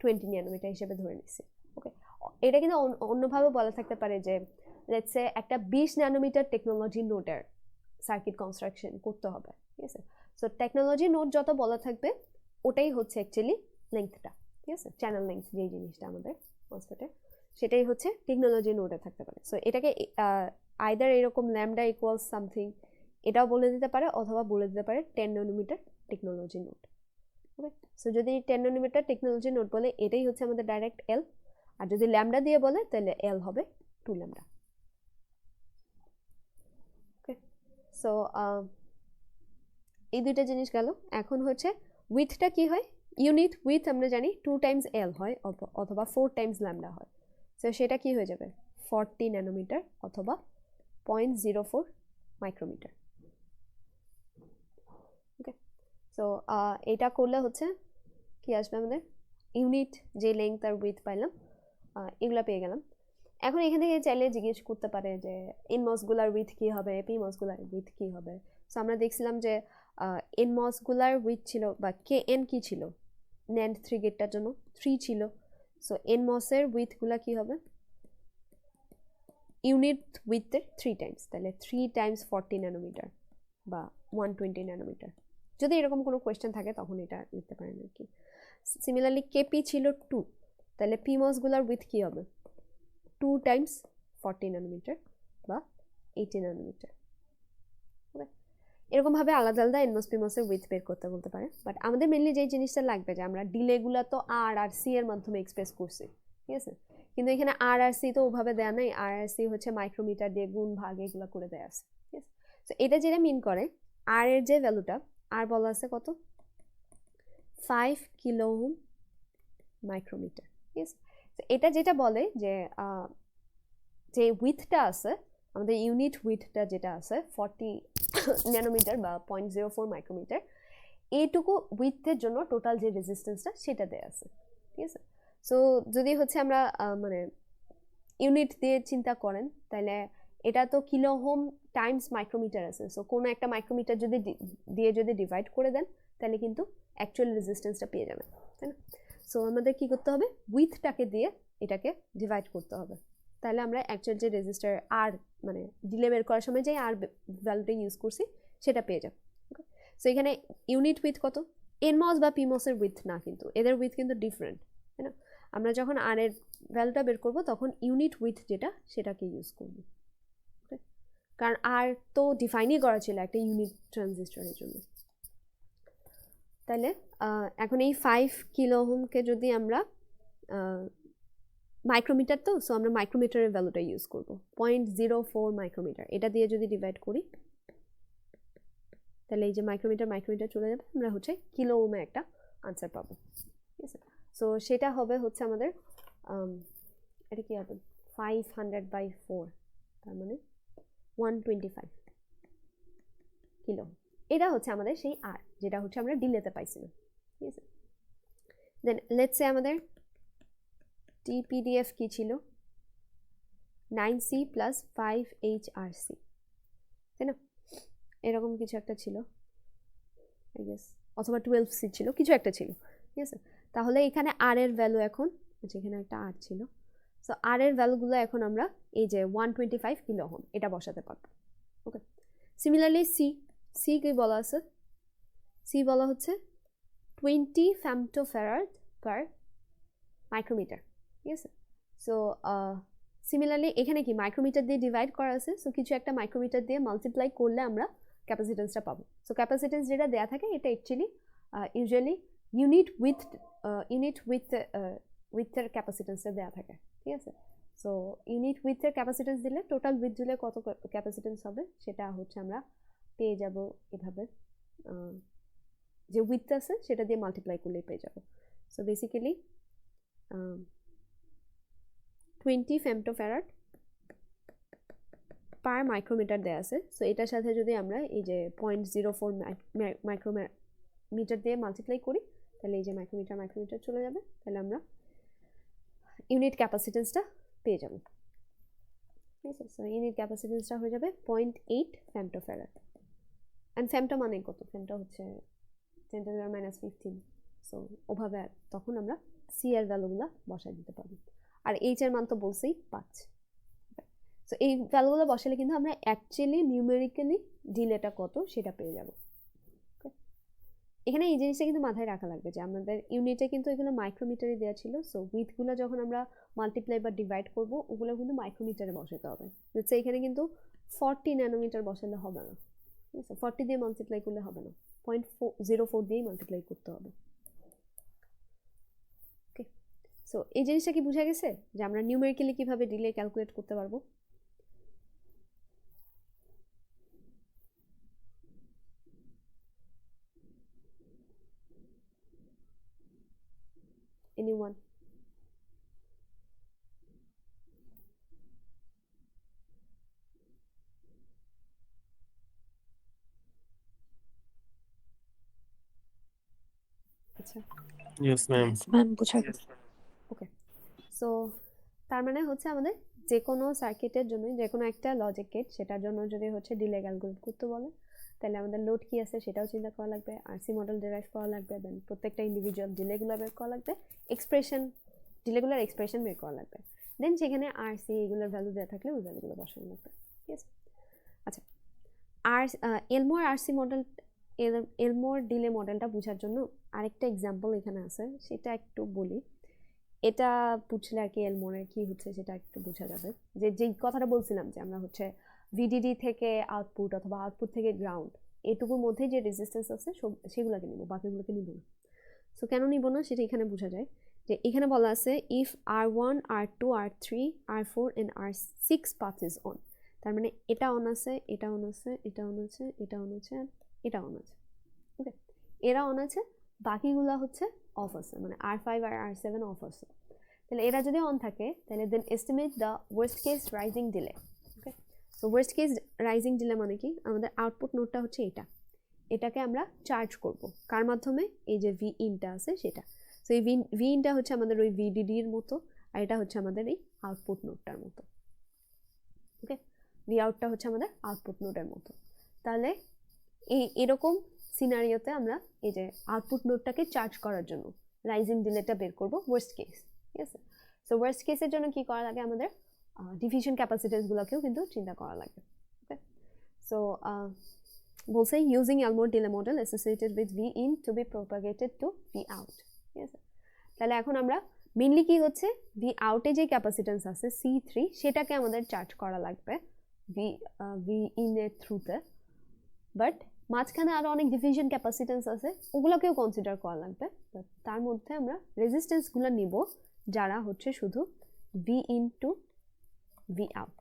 20 ন্যানোমিটার হিসেবে ধরে নিচ্ছি। ওকে, এটা কিন্তু অন্যভাবে বলা থাকতে পারে যে লেটস সে একটা 20 ন্যানোমিটার টেকনোলজি নোডের সার্কিট কনস্ট্রাকশন করতে হবে, ঠিক আছে। সো টেকনোলজি নোড যত বলা থাকবে ওটাই হচ্ছে অ্যাকচুয়ালি লেংথটা, ঠিক আছে, চ্যানেল লেংথ যেই জিনিসটা আমাদের মসফেটে, সেটাই হচ্ছে টেকনোলজি নোডে থাকতে পারে। সো এটাকে আইদার এরকম ল্যামডা ইকুয়ালস সামথিং এটাও বলে দিতে পারে, অথবা বলে দিতে পারে 10 ন্যানোমিটার টেকনোলজি নোড। ওকে, সো যদি 10 ন্যানোমিটার টেকনোলজি নোড বলে এটাই হচ্ছে আমাদের ডাইরেক্ট এল, আর যদি ল্যামডা দিয়ে বলে তাহলে এল হবে 2 ল্যামডা। ওকে, সো এই দুইটা জিনিস গেল। এখন হচ্ছে উইথটা কি হয়, ইউনিট উইথ আমরা জানি 2 টাইমস এল হয় অথবা 4 টাইমস ল্যামডা হয়। সো সেটা কি হয়ে যাবে 40 ন্যানোমিটার অথবা 0.04 মাইক্রোমিটার। ওকে, সো এটা করলে হচ্ছে কি আসবে আমাদের ইউনিট যে লেংথ আর উইথ পাইলাম এগুলো পেয়ে গেলাম। এখন এখান থেকে চাইলে জিজ্ঞেস করতে পারে যে এনমসগুলার উইথ কী হবে, পিমসগুলার উইথ কী হবে। সো আমরা দেখছিলাম যে এনমসগুলার উইথ ছিল বা কে এন কী ছিল, ন্যান্ড 3 গেটটার জন্য 3 ছিল। সো এনমসের উইথগুলা কী হবে ইউনিট উইথের 3 টাইমস, তাহলে 3 টাইমস 40 ন্যানোমিটার বা 120 ন্যানোমিটার। যদি এরকম কোনো কোয়েশ্চেন থাকে তখন এটা লিখতে পারেন আর কি। সিমিলারলি কেপি ছিল 2, তাহলে পিমসগুলার উইথ কী হবে 2 টাইমস 40 ন্যানোমিটার বা 80 ন্যানোমিটার। ওকে, এরকমভাবে আলাদা আলাদা এনমস পিমসের উইথ বের করতে বলতে পারে। বাট আমাদের মেনলি যেই জিনিসটা লাগবে যে আমরা ডিলেগুলো তো আর সি এর মাধ্যমে এক্সপ্রেস করছি, ঠিক আছে, কিন্তু এখানে আর সি তো ওভাবে দেওয়া নেই, আর সি হচ্ছে মাইক্রোমিটার দিয়ে গুণ ভাগ এগুলো করে দেওয়া আছে, ঠিক আছে। তো এটা যেটা মিন করে আর এর যে ভ্যালুটা আর বলা আছে কত 5 কিলো ওহম মাইক্রোমিটার, ঠিক আছে। তো এটা যেটা বলে যে যে উইথটা আছে আমাদের ইউনিট উইথটা যেটা আছে 40 ন্যানোমিটার বা 0.04 মাইক্রোমিটার, এইটুকু উইথের জন্য টোটাল যে রেজিস্ট্যান্সটা সেটা দেয়া আছে, ঠিক আছে। সো যদি হচ্ছে আমরা মানে ইউনিট দিয়ে চিন্তা করেন তাহলে এটা তো কিলো ওহম টাইমস মাইক্রোমিটার আছে। সো কোনো একটা মাইক্রোমিটার যদি দিয়ে যদি ডিভাইড করে দেন তাহলে কিন্তু অ্যাকচুয়াল রেজিস্ট্যান্সটা পেয়ে যাবেন, তাই না। সো আমাদের কি করতে হবে উইথটাকে দিয়ে এটাকে ডিভাইড করতে হবে, তাহলে আমরা অ্যাকচুয়াল যে রেজিস্টার আর মানে ডিলে বের করার সময় যে আর ভ্যালুটা ইউজ করছি সেটা পেয়ে যাব। সো এখানে ইউনিট উইথ কত এনমস বা পিমসের উইথ না, কিন্তু এদের উইথ কিন্তু ডিফারেন্ট, তাই না। আমরা যখন আর এর ভ্যালুটা বের করব তখন ইউনিট উইথ যেটা সেটাকে ইউজ করব, কারণ আর তো ডিফাইনই করা ছিল একটা ইউনিট ট্রানজিস্টরের জন্য। তাহলে এখন এই 5 কিলো ওহমকে যদি আমরা মাইক্রোমিটার তো, সো আমরা মাইক্রোমিটারের ভ্যালুটা ইউজ করব 0.04 মাইক্রোমিটার, এটা দিয়ে যদি ডিভাইড করি তাহলে এই যে মাইক্রোমিটার চলে যাবে, আমরা হচ্ছে কিলো ওহমে একটা আনসার পাবো, ঠিক আছে। সো সেটা হবে হচ্ছে আমাদের এটা কি হবে 500/4, তার মানে 125 কিলো। এটা হচ্ছে আমাদের সেই আর যেটা হচ্ছে আমরা ডিলেতে পাইছিলাম, ঠিক আছে। দেন লেটস সে আমাদের TPDF কি ছিল 9C + 5HRC, তাই না, এরকম কিছু একটা ছিল আই গেস, অথবা 12C ছিল, কিছু একটা ছিল, ঠিক আছে। তাহলে এখানে আর এর ভ্যালু এখন এখানে একটা আর ছিল, সো আর এর ভ্যালুগুলো এখন আমরা এই যে 125 কিলো ওহম এটা বসাতে পারবো। ওকে, সিমিলারলি সি কি বলা আছে, সি বলা হচ্ছে 20 ফেমটোফ্যারাড পার মাইক্রোমিটার, ঠিক আছে। সো সিমিলারলি এখানে কি মাইক্রোমিটার দিয়ে ডিভাইড করা আছে, সো কিছু একটা মাইক্রোমিটার দিয়ে মাল্টিপ্লাই করলে আমরা ক্যাপাসিটেন্সটা পাবো। সো ক্যাপাসিটেন্স যেটা দেয়া থাকে এটা অ্যাকচুয়ালি ইউজুয়ালি ইউনিট উইথের ক্যাপাসিটেন্সটা দেওয়া থাকে, ঠিক আছে। সো ইউনিট উইথের ক্যাপাসিটেন্স দিলে টোটাল উইথ দিলে কত ক্যাপাসিটেন্স হবে সেটা হচ্ছে আমরা পেয়ে যাব এভাবে, যে উইথ আছে সেটা দিয়ে মাল্টিপ্লাই করলেই পেয়ে যাব। সো বেসিক্যালি 20 ফেমটোফ্যারাড পার মাইক্রোমিটার দেওয়া আছে। সো এটার সাথে যদি আমরা এই যে 0.04 মাইক্রোমিটার দিয়ে মাল্টিপ্লাই করি তাহলে এই যে মাইক্রোমিটার চলে যাবে, তাহলে আমরা ইউনিট ক্যাপাসিটেন্সটা পেয়ে যাব, ঠিক আছে। সো ইউনিট ক্যাপাসিটেন্সটা হয়ে যাবে 0.8 ফেমটোফ্যারাড। অ্যান্ড ফেমটো মানে কত, ফেমটো হচ্ছে 10⁻⁻15। সো ওভাবে তখন আমরা সি এর ভ্যালুগুলো বসাই দিতে পারি, আর এইচ এর মান তো বলছেই 5। সো এই ভ্যালুগুলো বসালে কিন্তু আমরা অ্যাকচুয়ালি নিউমেরিক্যালি ডিলেটা কত সেটা পেয়ে যাব। এখানে এই জিনিসটা কিন্তু মাথায় রাখা লাগবে যে আমাদের ইউনিটে কিন্তু এগুলো মাইক্রোমিটারে দেওয়া ছিল, সো উইথগুলো যখন আমরা মাল্টিপ্লাই বা ডিভাইড করব ওগুলো কিন্তু মাইক্রোমিটারে বসাতে হবে। হচ্ছে এখানে কিন্তু 40 ন্যানোমিটার বসালে হবে না, ঠিক আছে, 40 দিয়ে মাল্টিপ্লাই করলে হবে না, 0.04 দিয়েই মাল্টিপ্লাই করতে হবে। ওকে, সো এই জিনিসটা কি বোঝা গেছে যে আমরা নিউমেরিক্যালি কিভাবে ডিলে ক্যালকুলেট করতে পারবো? Anyone? আচ্ছা, Yes, ma'am. Yes, ma'am. বুঝা গেছে। ওকে, সো তার মানে হচ্ছে আমাদের যে কোনো সার্কিটের জন্য যে কোনো একটা লজিক গেট সেটার জন্য যদি হচ্ছে ডিলে ক্যালকুলেট করতে বলে তাহলে আমাদের লোড কি আছে সেটাও চিন্তা করা লাগবে, আরসি মডেল ডিরাইভ করা লাগবে, দেন প্রত্যেকটা ইন্ডিভিজুয়াল ডিলেগুলো বের করা লাগবে, ডিলেগুলোর এক্সপ্রেশন বের করা লাগবে, দেন সেখানে আরসি এগুলোর ভ্যালু দেওয়া থাকলে ওই ভ্যালুগুলো বসানো লাগবে। ঠিক আছে, আচ্ছা, আর Elmore RC model Elmore delay মডেলটা বোঝার জন্য আরেকটা এক্সাম্পল এখানে আছে, সেটা একটু বলি। এটা বুঝলে আর কি এলমোরের কি হচ্ছে সেটা একটু বোঝা যাবে। যেই কথাটা বলছিলাম যে আমরা হচ্ছে ভিডিডি থেকে আউটপুট অথবা আউটপুট থেকে গ্রাউন্ড এটুকুর মধ্যে যে রেজিস্ট্যান্স আছে সেগুলোকে নিব, বাকিগুলোকে নিব না। সো কেন নিব না সেটা এখানে বোঝা যায় যে এখানে বলা আছে if R1 R2 R3 R4 and R6 path is on, তার মানে এটা অন আছে, এটা অন আছে, এটা অন আছে, এটা অন আছে, আর এটা অন আছে। ওকে, এরা অন আছে, বাকিগুলো হচ্ছে অফ আছে, মানে R5 আর R7 অফ আছে। তাহলে এরা যদি অন থাকে তাহলে then estimate the worst case rising delay. Okay, so worst case rising delay মানে কি, আমাদের আউটপুট নোডটা হচ্ছে এটাকে আমরা চার্জ করব কার মাধ্যমে, এই যে ভি ইনটা আছে সেটা। সো এই ভি ইনটা হচ্ছে আমাদের ওই ভিডিডির মতো, আর এটা হচ্ছে আমাদের এই আউটপুট নোডটার মতো। ওকে, ভি আউটটা হচ্ছে আমাদের আউটপুট নোডের মতো। তাহলে এরকম সিনারিওতে আমরা এই যে আউটপুট নোডটাকে চার্জ করার জন্য রাইজিং ডিলেটা বের করব ওয়ার্স্ট কেস। ঠিক আছে, সো ওয়ার্স্ট কেসের জন্য কি করা লাগে, আমাদের ডিফিউশন ক্যাপাসিটেন্সগুলোকেও কিন্তু চিন্তা করা লাগে। ওকে, সো বলছে using Elmore delay model associated with V in to be propagated to V out. ঠিক আছে, তাহলে এখন আমরা মেনলি কি হচ্ছে ভি আউটে যে ক্যাপাসিটেন্স আছে C3 সেটাকে আমাদের চার্জ করা লাগবে ভি ইনের থ্রুতে, বাট মাঝখানে আরও অনেক ডিফিউশন ক্যাপাসিটেন্স আছে ওগুলোকেও কনসিডার করা লাগবে। তার মধ্যে আমরা রেজিস্ট্যান্সগুলো নিব যারা হচ্ছে শুধু V in to V out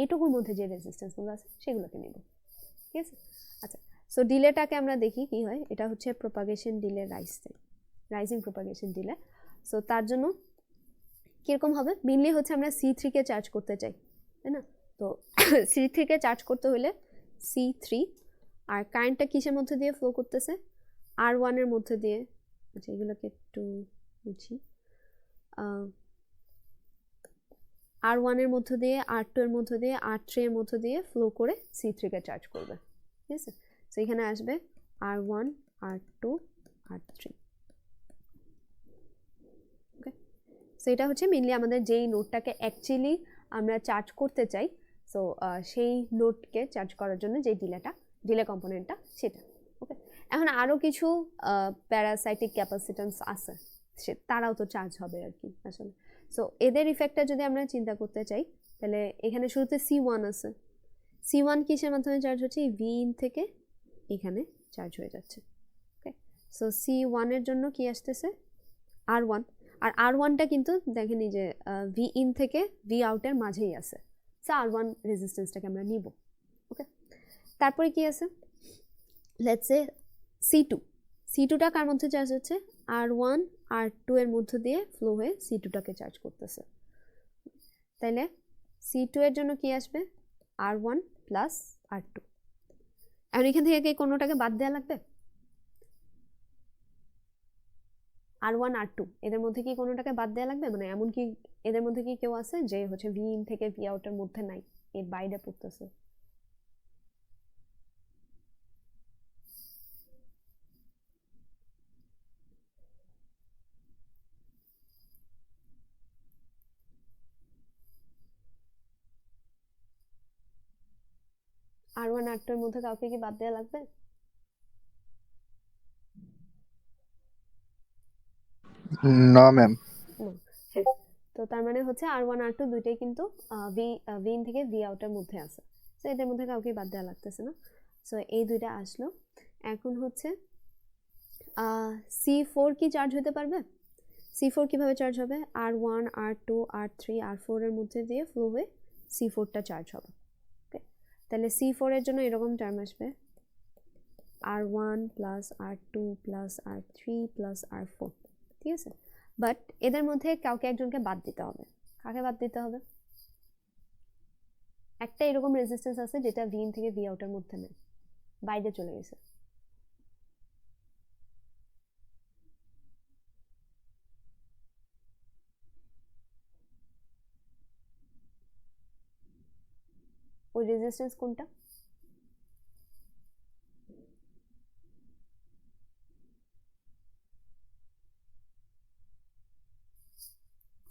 এটুকুর মধ্যে যে রেজিস্ট্যান্সগুলো আছে সেগুলোকে নিব। ঠিক আছে, আচ্ছা, সো ডিলেটাকে আমরা দেখি কি হয়, এটা হচ্ছে propagation delay rising propagation delay. So তার জন্য কীরকম হবে, মেনলি হচ্ছে আমরা C3কে চার্জ করতে চাই, তাই না? তো C3কে চার্জ করতে হলে C3 আর কারেন্টটা কিসের মধ্যে দিয়ে ফ্লো করতেছে, R1 এর মধ্যে দিয়ে। আচ্ছা, এগুলোকে একটু বুঝি, R1 এর মধ্যে দিয়ে, R2 এর মধ্যে দিয়ে, R3 এর মধ্যে দিয়ে ফ্লো করে C3কে চার্জ করবে। ঠিক আছে, সো এখানে আসবে R1 R2 R3। ওকে, সো এটা হচ্ছে মেনলি আমাদের যেই নোডটাকে অ্যাকচুয়ালি আমরা চার্জ করতে চাই, সো সেই নোডকে চার্জ করার জন্য যে ডিলে কম্পোনেন্টটা সেটা। ওকে, এখন আরও কিছু প্যারাসাইটিক ক্যাপাসিটেন্স আছে, তারাও তো চার্জ হবে আর কি আসলে। সো এদের ইফেক্টটা যদি আমরা চিন্তা করতে চাই তাহলে এখানে শুরুতে C1 আছে, C1 কিসের মাধ্যমে চার্জ হচ্ছে, এই ভি ইন থেকে এখানে চার্জ হয়ে যাচ্ছে। ওকে, সো C1 এর জন্য কি আসতেছে R1, আর R1টা কিন্তু দেখেন এই যে ভি ইন থেকে ভি আউটের মাঝেই আছে, সো R1 রেজিস্ট্যান্সটাকে আমরা নিব। ওকে, তারপরে কি আছে, লেটস সে C2টা কার মধ্যে চার্জ হচ্ছে, R1 R2 এর মধ্য দিয়ে ফ্লো হয়ে C2টাকে চার্জ করতেছে। তাইলে C2 এর জন্য কি আসবে, R1 প্লাস R2। এখন এখান থেকে কি কোনোটাকে বাদ দেওয়া লাগবে, R1 R2 এদের মধ্যে কি কোনোটাকে বাদ দেওয়া লাগবে, মানে এমন কি এদের মধ্যে কি কেউ আছে যে হচ্ছে ভি ইন থেকে ভি আউটের মধ্যে নাই, এর বাইরে পড়তেছে? R1 R2 এর মধ্যে কাউকে কি বাদ দেওয়া লাগবে? না ম্যাম। হ্যাঁ, তো তার মানে হচ্ছে R1 R2 দুইটাই কিন্তু V in থেকে V out এর মধ্যে আছে, তো এদের মধ্যে কাউকে বাদ দেওয়া লাগতেছে না। সো এই দুইটা আসলো। এখন হচ্ছে C4 কি চার্জ হতে পারবে? C4 কিভাবে চার্জ হবে? R1 R2 R3 R4 এর মধ্যে দিয়ে ফ্লো হয়ে C4টা চার্জ হবে। ওকে, তাহলে C4 এর জন্য এরকম টার্ম আসবে R1 plus R2 plus R3 plus R4, ঠিক আছে? বাট এদের মধ্যে কাউকে একজনকে বাদ দিতে হবে। কাকে বাদ দিতে হবে? একটা এরকম রেজিস্ট্যান্স আছে যেটা V in থেকে V out এর মধ্যে নেই, বাইরে চলে গেছে। ওই রেজিস্ট্যান্স কোনটা?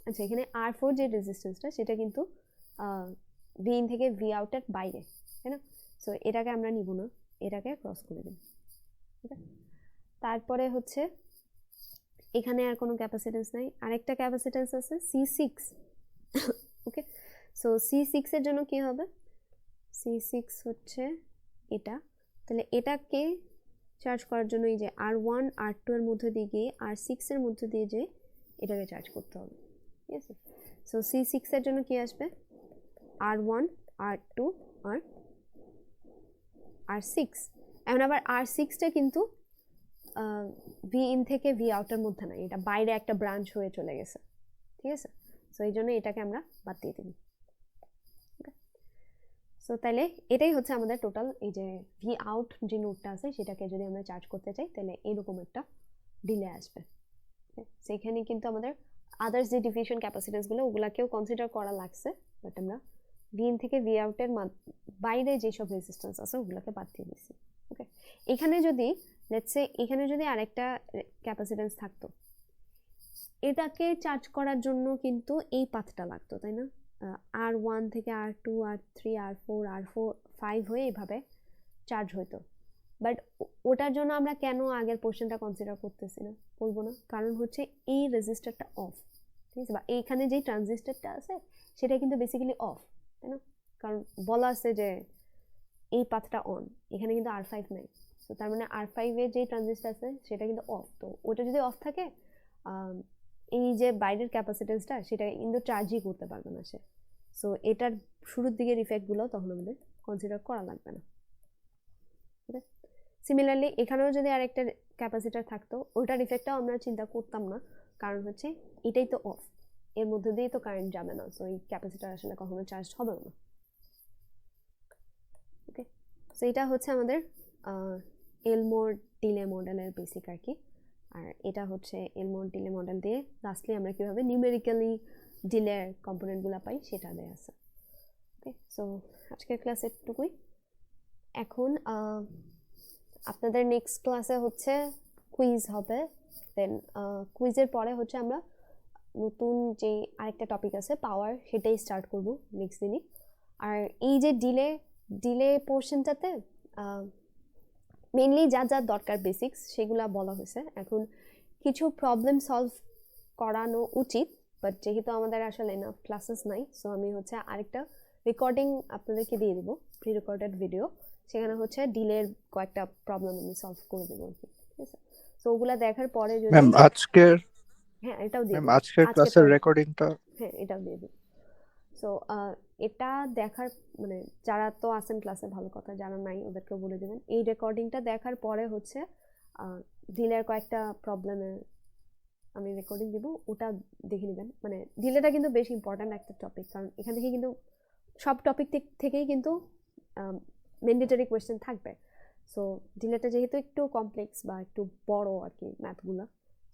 আচ্ছা, এখানে R4 যে রেজিস্ট্যান্সটা সেটা কিন্তু V in থেকে V out এর বাইরে, তাই না? সো এটাকে আমরা নিব না, এটাকে ক্রস করে দিই। ঠিক আছে, তারপরে হচ্ছে এখানে আর কোনো ক্যাপাসিটেন্স নাই, আরেকটা ক্যাপাসিটেন্স আছে C6। ওকে, সো C6 এর জন্য কি হবে? C6 হচ্ছে এটা, তাহলে এটাকে চার্জ করার জন্য এই যে R1 R2 এর মধ্যে দিয়ে গিয়ে R6 এর মধ্যে দিয়ে যে এটাকে চার্জ করতে হবে। ঠিক আছে, সো C6 এর জন্য কি আসবে? R1 R2 আর R6। এখন আবার R6টা কিন্তু V in থেকে V out এর মধ্যে নাই, এটা বাইরে একটা ব্রাঞ্চ হয়ে চলে গেছে। ঠিক আছে, সো এই জন্য এটাকে আমরা বাদ দিয়ে দিই। সো তাহলে এটাই হচ্ছে আমাদের টোটাল এই যে V out যে নোডটা আছে সেটাকে যদি আমরা চার্জ করতে চাই তাহলে এরকম একটা ডিলে আসবে। সেখানে কিন্তু আমাদের আদার্স যে ডিফিউশন ক্যাপাসিটেন্সগুলো ওগুলাকেও কনসিডার করা লাগছে, বাট আমরা V in থেকে V out এর বাইরে যেসব রেজিস্ট্যান্স আছে ওগুলোকে বাদ দিয়ে দিচ্ছি। ওকে, এখানে যদি লেটস সে এখানে যদি আরেকটা ক্যাপাসিটেন্স থাকতো, এটাকে চার্জ করার জন্য কিন্তু এই পাথটা লাগতো, তাই না? R1 থেকে R2 R3 R4 R5 হয়ে এভাবে চার্জ হইতো। বাট ওটার জন্য আমরা কেন আগের পোর্শনটা কনসিডার করতেছি না, করবো না? কারণ হচ্ছে এই রেজিস্টারটা অফ, ঠিক আছে? বা এইখানে যে ট্রানজিস্টারটা আছে সেটা কিন্তু বেসিক্যালি অফ, তাই না? কারণ বলা আছে যে এই পাথটা অন, এখানে কিন্তু R5 নাই। তো তার মানে R5 এর যে ট্রানজিস্টার আছে সেটা কিন্তু অফ। তো ওটা যদি অফ থাকে এই যে বাইরের ক্যাপাসিটেন্সটা সেটা কিন্তু চার্জই করতে পারবে না সে। সো এটার শুরুর দিকের ইফেক্টগুলো তখন আমাদের কনসিডার করা লাগবে না। সিমিলারলি এখানেও যদি আরেকটা ক্যাপাসিটার থাকতো ওটার ইফেক্টটাও আমরা চিন্তা করতাম না, কারণ হচ্ছে এটাই তো অফ, এর মধ্যে দিয়েই তো কারেন্ট যাবে না, সো এই ক্যাপাসিটার আসলে কখনো চার্জ হবে না। ওকে, সো এটা হচ্ছে আমাদের এলমোর ডিলে মডেলের বেসিক আর কি। আর এটা হচ্ছে এলমোর ডিলে মডেল দিয়ে লাস্টলি আমরা কীভাবে নিউমেরিক্যালি ডিলের কম্পোনেন্টগুলো পাই সেটা দেয়া আছে। ওকে, সো আজকের ক্লাস এটুকুই। এখন আপনাদের নেক্সট ক্লাসে হচ্ছে কুইজ হবে, দেন কুইজের পরে হচ্ছে আমরা নতুন যে আরেকটা টপিক আছে পাওয়ার, সেটাই স্টার্ট করব নেক্সট দিনই। আর এই যে ডিলে পোর্শনটাতে মেইনলি যা যা দরকার বেসিক্স সেগুলো বলা হয়েছে। এখন কিছু প্রবলেম সলভ করানো উচিত, বাট যেহেতু আমাদের আসলে না ক্লাসেস নাই, সো আমি হচ্ছে আরেকটা রেকর্ডিং আপনাদেরকে দিয়ে দিব, প্রি রেকর্ডেড ভিডিও, সেখানে হচ্ছে ডিলের কয়েকটা প্রবলেম আমি সলভ করে দেবো আর কি। ঠিক আছে, সো ওগুলা দেখার পরে যদি ম্যাম আজকের হ্যাঁ এটাও দিয়ে ম্যাম দিবো, আজকের ক্লাসের রেকর্ডিংটা হ্যাঁ এটাও দিয়ে দিই। সো এটা দেখার মানে যারা তো আছেন ক্লাসে ভালো কথা, যারা নাই ওদেরকেও বলে দেবেন। এই রেকর্ডিংটা দেখার পরে হচ্ছে ডিলের কয়েকটা প্রবলেমের আমি রেকর্ডিং দিব, ওটা দেখে নেবেন। মানে ডিলেটা কিন্তু বেশ ইম্পর্ট্যান্ট একটা টপিক, কারণ এখান থেকে কিন্তু সব টপিক থেকেই কিন্তু ম্যান্ডেটরি কোয়েশ্চেন থাকবে। সো ডিলেটা যেহেতু একটু কমপ্লেক্স বা একটু বড় আর কি ম্যাথগুলো,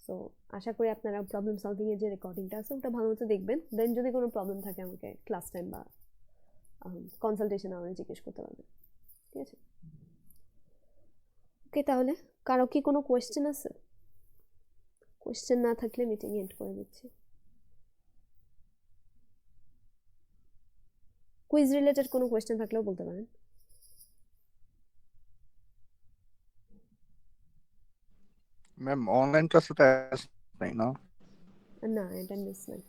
সো আশা করি আপনারা প্রবলেম সলভিং এর যে রেকর্ডিংটা আছে ওটা ভালো মতো দেখবেন, দেন যদি কোনো প্রবলেম থাকে আমাকে ক্লাস টাইম বা কনসালটেশন আওয়ারে জিজ্ঞেস করতে পারবেন। ঠিক আছে, ওকে, তাহলে কারো কি কোনো কোয়েশ্চেন আছে? কোয়েশ্চেন না থাকলে মিটিং এন্ড করে দিচ্ছি। কুইজ রিলেটেড কোনো কোয়েশ্চেন থাকলেও বলতে পারেন। ম্যাম অনলাইন ক্লাসে তো নাই না? না, অ্যাটেন্ডেন্স নাই।